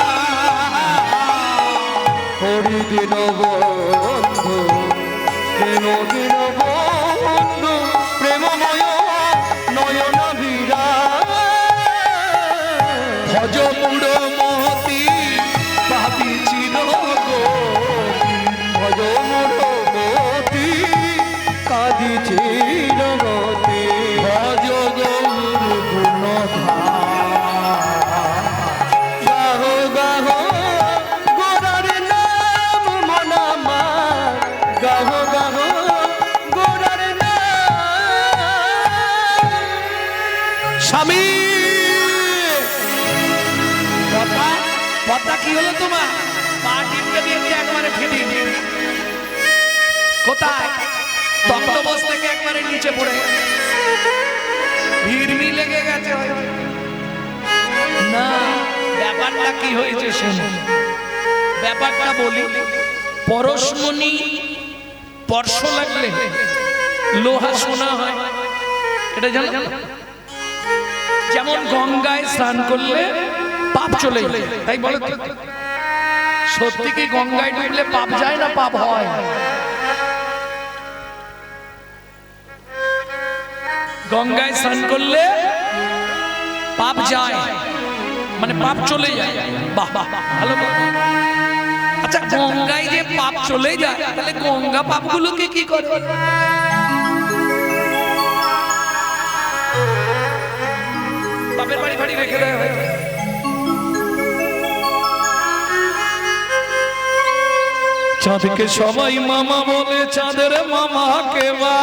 হরিদিন বন্ধু, প্রেমদিন বন্ধু, প্রেমময় নয়নাভিরা। ভজ মুড় মতি ভাবি চির গো, ভজ মোরমতি কাঁদিছি জগতে। ভজ গৌর গুণধার। গাহো গাহো গোরার নাম মন আমার, গাহো গাহো গোরার নাম। স্বামী পদ্মা, পদ্মা কি হলো তোমার? পা টিপকে দিয়েছে একবারে ফেটে। কোথায়? তক্তপোষ থেকে একবারে নিচে পড়ে ভিড়মি লেগে গেছে না। ব্যাপারটা কি হয়েছে শুনো, ব্যাপারটা বলি। পরশমণি স্পর্শ লাগলে লোহা সোনা হয়, এটা জানো? যেমন গঙ্গায় স্নান করলে পাপ চলে যায়, তাই বলে তো? সত্যি কি গঙ্গায় ডুবলে পাপ যায় না পাপ হয়? গঙ্গায় স্নান করলে পাপ যায়, মানে পাপ চলে যায়। বাহ বাহ, ভালো কথা। আচ্ছা, গঙ্গায় যে পাপ চলে যায়, তাহলে গঙ্গা পাপগুলোকে কি করে? বাপের বাড়ি বাড়ি রেখে দেয় হয়তো। চাঁদকে সবাই মামা বলে, চাঁদের মামা কে বা।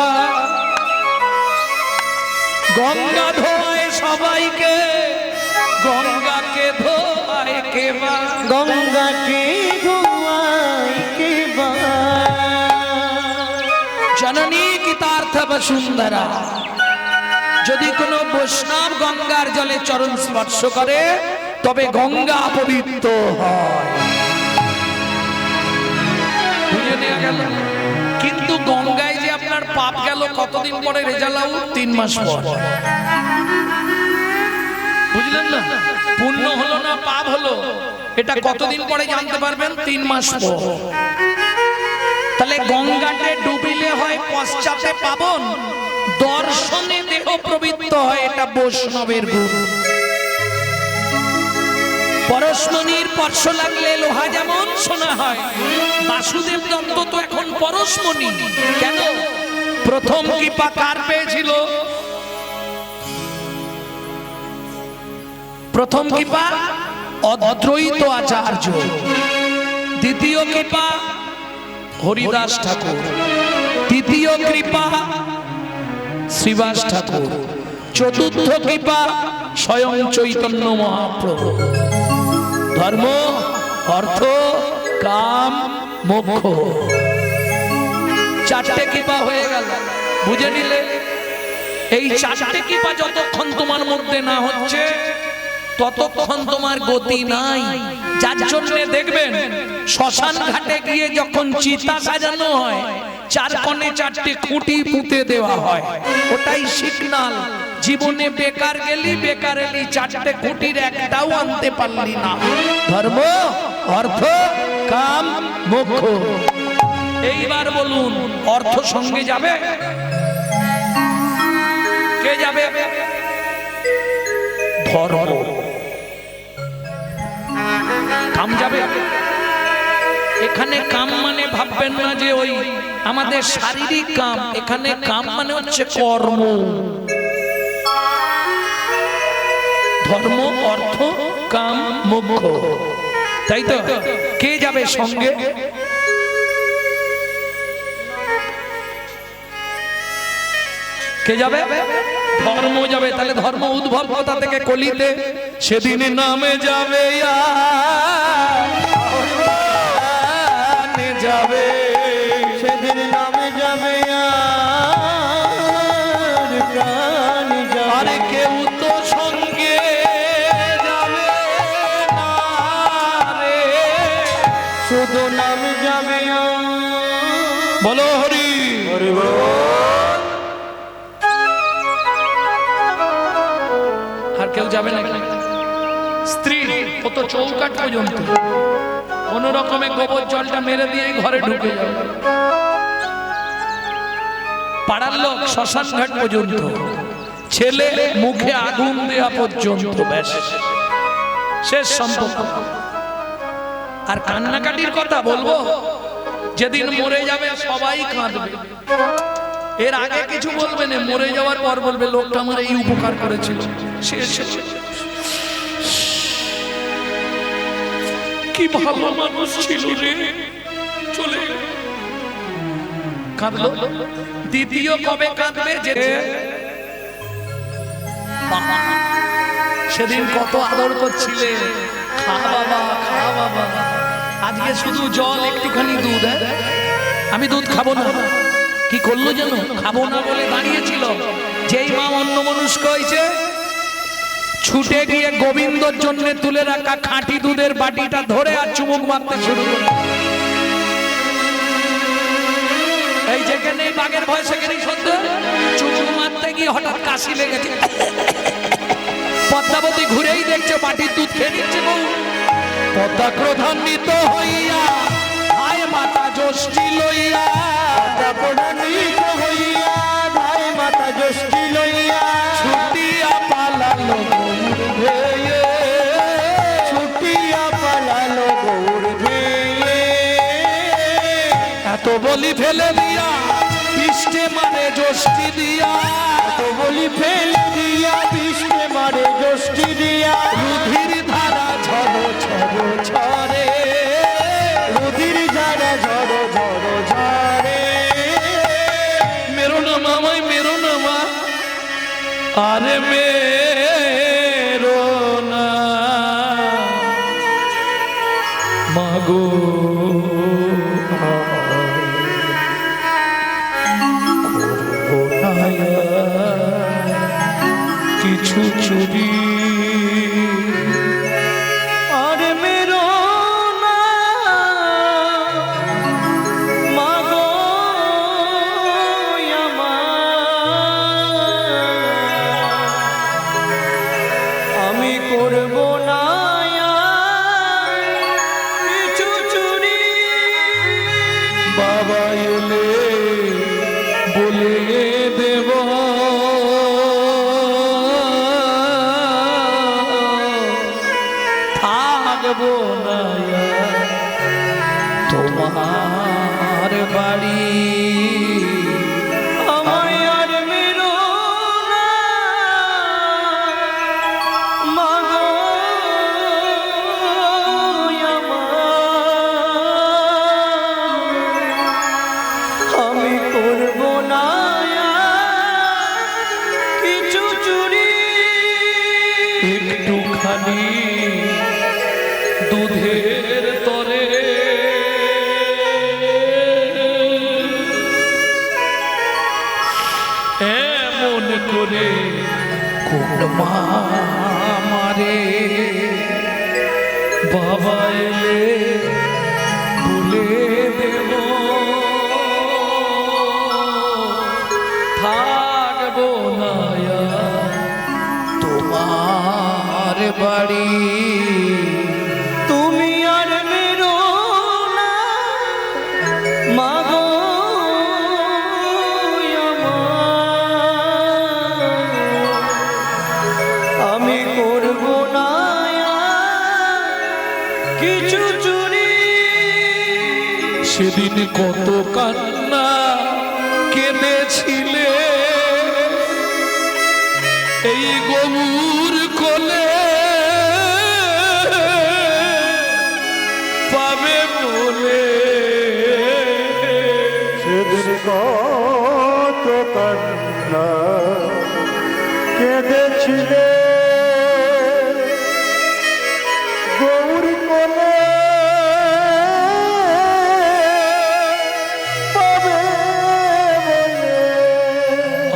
গঙ্গা ধোয় সবাইকে, গঙ্গাকে ধোয় কে বা। গঙ্গাকে ধোয়াই কে বা। জননী কৃতার্থ বসুন্ধরা। যদি কোনো বৈষ্ণব গঙ্গার জলে চরণ স্পর্শ করে, তবে গঙ্গা পবিত্র হয়। বুঝে নেওয়া গেল? কিন্তু গঙ্গায় যে আপনার পাপ গেল কতদিন পরে রেজাল্ট আউট? 3 মাস পর। বুঝলেন না? পুণ্য হলো না পাপ হলো, এটা কতদিন পরে জানতে পারবেন? 3 মাস পর। তাহলে গঙ্গাতে ডুবিলে হয় পশ্চাতে পাবন, দর্শনে দেহ প্রবৃত্ত হয়, এটা বৈষ্ণবের গুণ। পরশমণির স্পর্শ লাগলে লোহা যেমন সোনা হয়, বাসুদেব দত্ত তো এখন পরশমণি। কেন? প্রথম কৃপা কার পেয়েছিল? প্রথম কৃপা অদ্বৈত আচার্য, দ্বিতীয় কৃপা হরিদাস ঠাকুর, তৃতীয় কৃপা শ্রীবাস ঠাকুর, চতুর্থ কৃপা স্বয়ং চৈতন্য মহাপ্রভু। ধর্ম, অর্থ, কাম, মোক্ষ, চারটে কৃপা হয়ে গেল। বুঝে নিলে? এই চারটে কৃপা যতক্ষণ তোমার মধ্যে না হচ্ছে ততক্ষণ তোমার গতি নাই। যার জন্য দেখবেন শ্মশান ঘাটে গিয়ে যখন চিতা সাজানো হয়, চার কোণে চারটে খুঁটি পুঁতে দেওয়া হয়, ওটাই সিগনাল। জীবনে বেকার গেলি, বেকার এলি, চারটে খুঁটির একটাও আনতে পারলি না। ধর্ম, অর্থ, কাম, মোক্ষ। এইবার বলুন, অর্থ সঙ্গে যাবে? কে যাবে? ধর্ম। কাম যাবে? এখানে কাম মানে ভাববেন না যে ওই আমাদের শারীরিক কাম, এখানে কাম মানে হচ্ছে কর্ম। ধর্ম, অর্থ, কাম, মোক্ষ, তাই তো? কে যাবে সঙ্গে? কে যাবে? ধর্ম যাবে। তাহলে ধর্ম উদ্ভব কোথা থেকে? কলিতে। সেদিন নামে যাবে, যাবে সেদিন নামে যাবে আর প্রাণ যাবে। আরে কেউ তো সঙ্গে যাবে না রে, শুধু নাম যাবে বলো হরি। আর কেউ যাবে না? স্ত্রী ও তো চৌকাঠ পর্যন্ত কোন রকমে গোবর জলটা মেরে দিয়ে ঘরে ঢুকে যাবে। পাড়ার লোক শ্মশান ঘাট পর্যন্ত, ছেলে মুখে আগুন দেওয়া পর্যন্ত, ব্যাস শেষ সম্পর্ক। আর কান্নাকাটির কথা বলবো, যেদিন মরে যাবে সবাই কাঁদবে। এর আগে কিছু বলবে না, মরে যাওয়ার পর বলবে লোকটা আমার এই উপকার করেছিল, শেষ। কি ভালো মানুষ ছিল রে, চলে কাঁদলো। দ্বিতীয় কবে কাঁদবে? যে সেদিন কত আদর করছিলে, খা বাবা, খা বাবা। আজকে শুধু জল, একটুখানি দুধ। আমি দুধ খাবো না। কি করলো যেন? খাবো না বলে দাঁড়িয়েছিল। যেই মা অন্যমনস্ক হয়েছে, ছুটে গিয়ে গোবিন্দর জন্য তুলে রাখা খাঁটি দুধের বাটিটা ধরে আর চুমুক মারতে শুরু করে। এই যেখানে বাঘের ভয় সেখানেই সত্য। চুমুক মারতে গিয়ে হঠাৎ কাশি লেগেছে। পদ্মাবতী ঘুরেই দেখছে বাটির দুধ খেয়ে নিচ্ছে বউ। পদ্মা ক্রোধান্বিত হইয়া হায় মাতা ষষ্ঠী লইয়া, প্রণীত হইয়া ধাই মাতা ষষ্ঠী লইয়া ছুটিয়া পালালো গৌর ধেয়ে, ছুটিয়া পালালো গৌর ধেয়ে। এত বলি ফেলে দিয়া পৃষ্ঠে মারে ষষ্ঠী দিয়া, এত বলি ফেলে দিয়া বিষ্ণে মারে ষষ্ঠী দিয়া। রুধির ধারা ঝড় ঝড় ঝরে, রুধির ধারা ঝড় ঝড় ঝরে। মেরো না মামাই, মেরো না মা, আরে মেরো না মাগো। কিছু চুরি আর মেরো না মাগো আমি করব না কিছু চুরি। বাবা এলে বলে দেব থাকবো না তোমার বাড়ি আমায় আর মেরো না মাগো আমি করব না কিছু চুরি একটুখানি দুধের তরে এমন করে কোন মা মারে বাবা এলে বলে দেব থাকবো না তোমার বাড়ি তুমি আর মেরো না মাগো আমি করব না কিছু চুরি সেদিন কত কান্না কেঁদেছিলে এই গৌর কোলে পাবে বলে সেদিন কত কান্না কেঁদেছিলে গৌর কোলে পাবে বলে।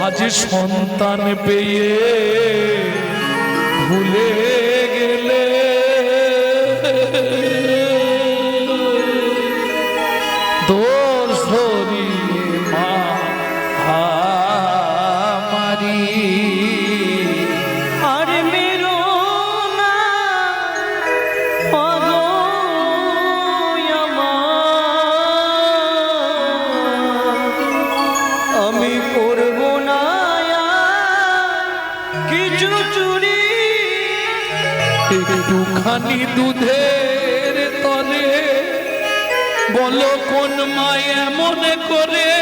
আজ সন্তান পেয়ে ভুলে গেলে দোষ ধরিয়ে মা আমারি আর মেরো না মাগো আমি করব না কিছু চুরি একটুখানি দুধের তলে বলো কোন মায় এমন করে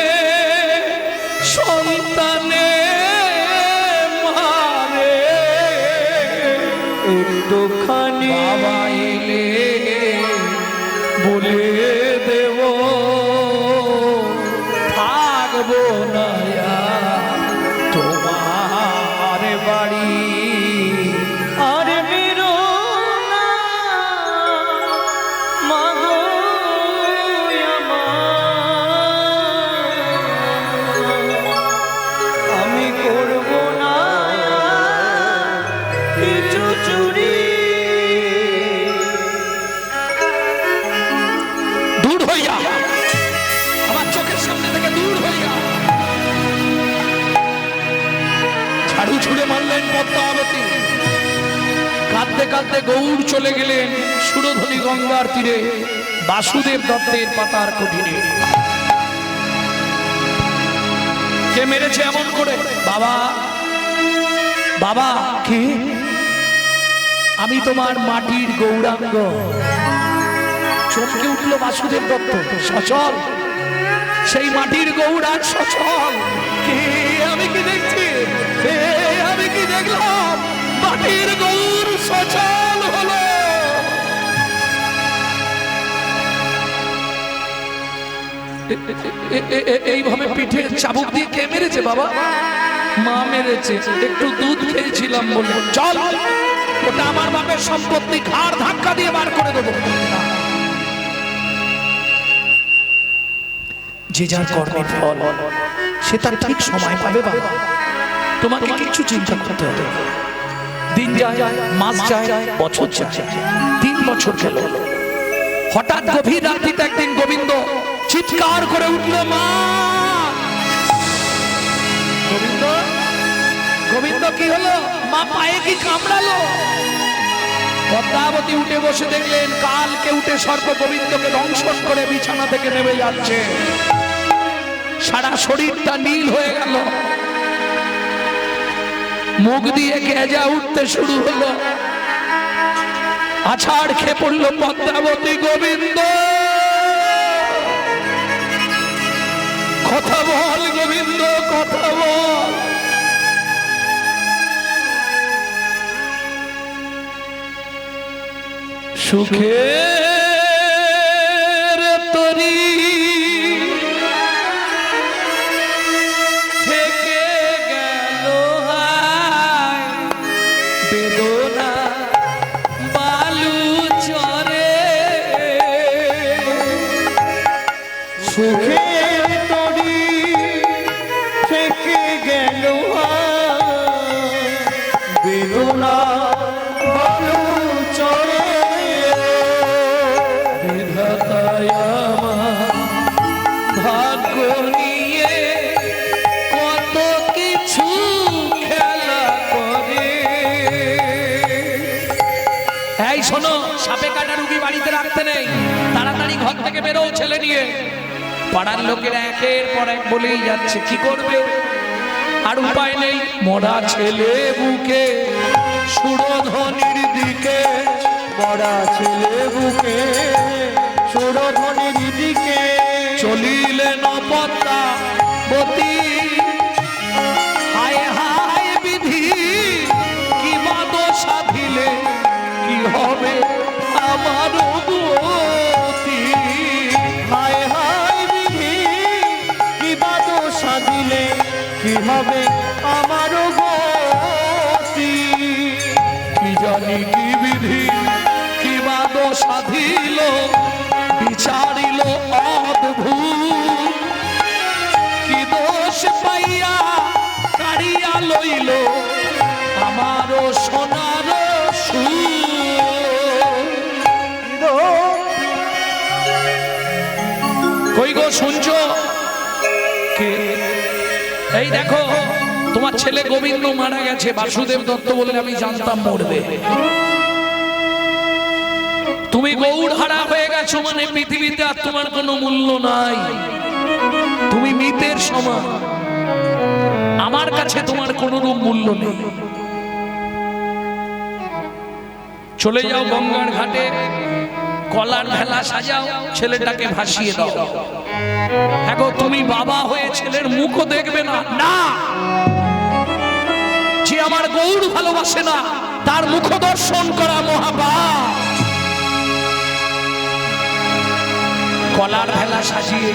সন্তানে মারে একটুখানি বাবা এলে বলে দেব থাকবো না তোমার বাড়ি আর মেরো না মাগো আমি করব না কিছু চুরি দূর হইয়া আমার চোখের সামনে থেকে দূর হইয়া ঝাড়ু ছুঁড়ে মারলেন পদ্মাবতী কাঁদতে কাঁদতে গৌড় চলে গেলেন সুরধনী গঙ্গার তীরে বাসুদেব দত্তের পাতার কুঠিরে কে মেরেছে এমন করে বাবা বাবা কি আমি তোমার মাটির গৌরাঙ্গ চমকে উঠল বাসুদেব দত্ত সচল সেই মাটির গৌরাঙ্গ সচল কি আমি কি দেখছি আমি কি দেখলাম মাটির গৌর সচল হলো এইভাবে পিঠে চাবুক দিয়ে কে মেরেছে বাবা মা মেরেছে একটু দুধ খেয়েছিলাম বলে চল ওটা আমার বাপের সম্পত্তি ঘাড় ধাক্কা দিয়ে বার করে দেবো যে যার কর্মের ফল সে তার ঠিক সময় পাবে বাবা তোমাকে কিছু চিন্তা করতে হবে দিন যায় মাস যায় বছর যায় 3 বছর গেল হঠাৎ গভীর রাত্রিতে একদিন গোবিন্দ চিৎকার করে উঠল মা গোবিন্দ গোবিন্দ কি হলো মা পায়ে কি কামড়ালো পদ্মাবতী উঠে বসে দেখলেন কালকে উঠে সর্প গোবিন্দকে দংশন করে বিছানা থেকে নেমে যাচ্ছে সারা শরীরটা নীল হয়ে গেল, মুখ দিয়ে গেজা উঠতে শুরু হলো, আছাড় খেয়ে পড়লো পদ্মাবতী। গোবিন্দ কথা বল, গোবিন্দ কথা বল। সুখের তরি থেকে গেল হায়, বেদনা বালু চরে। সুখের তরি থেকে গেল বেদনা বালু চরে। বিধাতায় আমার ভাগ্য নিয়ে কত কিছু খেলা করে। এই শোনো, সাপে কাটা রুগী বাড়িতে রাখতে নেই, তাড়াতাড়ি ঘর থেকে বেরো ছেলে নিয়ে। পাড়ার লোকেরা একের পর এক বলেই যাচ্ছে, কি করবে আর উপায় নেই। মরা ছেলে বুকে সুরধ্বনির দিকে, মরা ছেলে বুকে সুরধ্বনির দিকে চলিলেন পদ্মাবতী। হায় হায় বিধি, কি বাদ সাধিলে কি হবে আমার গতি। হায় হায় বিধি, কি বাদ সাধিলে কি হবে আমার গতি। কি জানি কি বিধি, কি বাদ সাধিল, বিচারিল অদ্ভুত। কি দোষ পাইয়া কাড়িয়া লইল আমার সোনার সুর। কই গো শুনছো? কে? এই দেখো, তোমার ছেলে গোবিন্দ মারা গেছে। বাসুদেব দত্ত বললে আমি জানতাম মরবে। তুমি গৌড় হারা হয়ে গেছো মানে পৃথিবীতে আর তোমার কোনো মূল্য নাই, তুমি মৃতের সমান। আমার কাছে তোমার কোনো রূপ মূল্য নেই। চলে যাও গঙ্গার ঘাটে, কলার ভেলা সাজাও, ছেলেটাকে ভাসিয়ে দাও। হ্যাঁ গো, তুমি বাবা হয়ে ছেলের মুখও দেখবে না। না, যে আমার গৌড় ভালোবাসে না তার মুখ দর্শন করা মহাপাপ। কলার ভেলা সাজিয়ে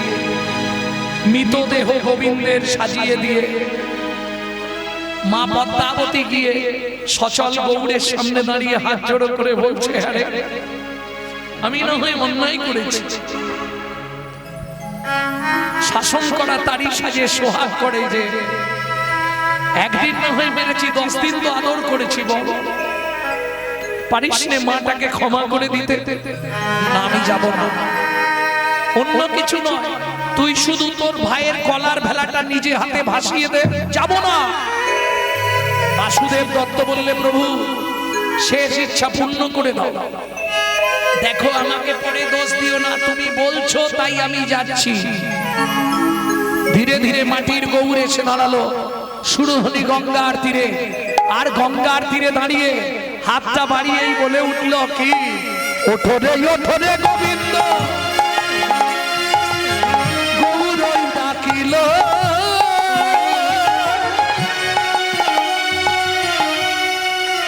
মৃতদেহ গোবিন্দের সাজিয়ে দিয়ে মা পদ্মাবতী গিয়ে সচল গৌড়ের সামনে দাঁড়িয়ে হাত জোড়ো করে বলছে, আরে আমি না হয় অন্যায় করেছি, শাসন করা তারই সাজে সোহাগ করে যে একদিন না হয় মেরেছি, 10 দিন তো আদর করেছি। বল পারিস নে মাটাকে ক্ষমা করে দিতে? না, আমি যাব না। অন্য কিছু নয়, তুই শুধু তোর ভাইয়ের কলার ভেলাটা নিজে হাতে ভাসিয়ে দে। যাব না। বাসুদেব দত্ত বললে, প্রভু শেষ ইচ্ছা পূর্ণ করে দাও। দেখো, আমাকে পরে দোষ দিও না, তুমি বলছো তাই আমি যাচ্ছি। ধীরে ধীরে মাটির গৌর এসে দাঁড়ালো সুরধনী গঙ্গার তীরে। আর গঙ্গার তীরে দাঁড়িয়ে হাতটা বাড়িয়েই বলে উঠল, কি ওঠো রে গোবিন্দ। গৌরই ডাকিল,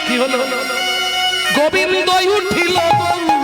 কি হলো? গোবিন্দই উঠিল গৌর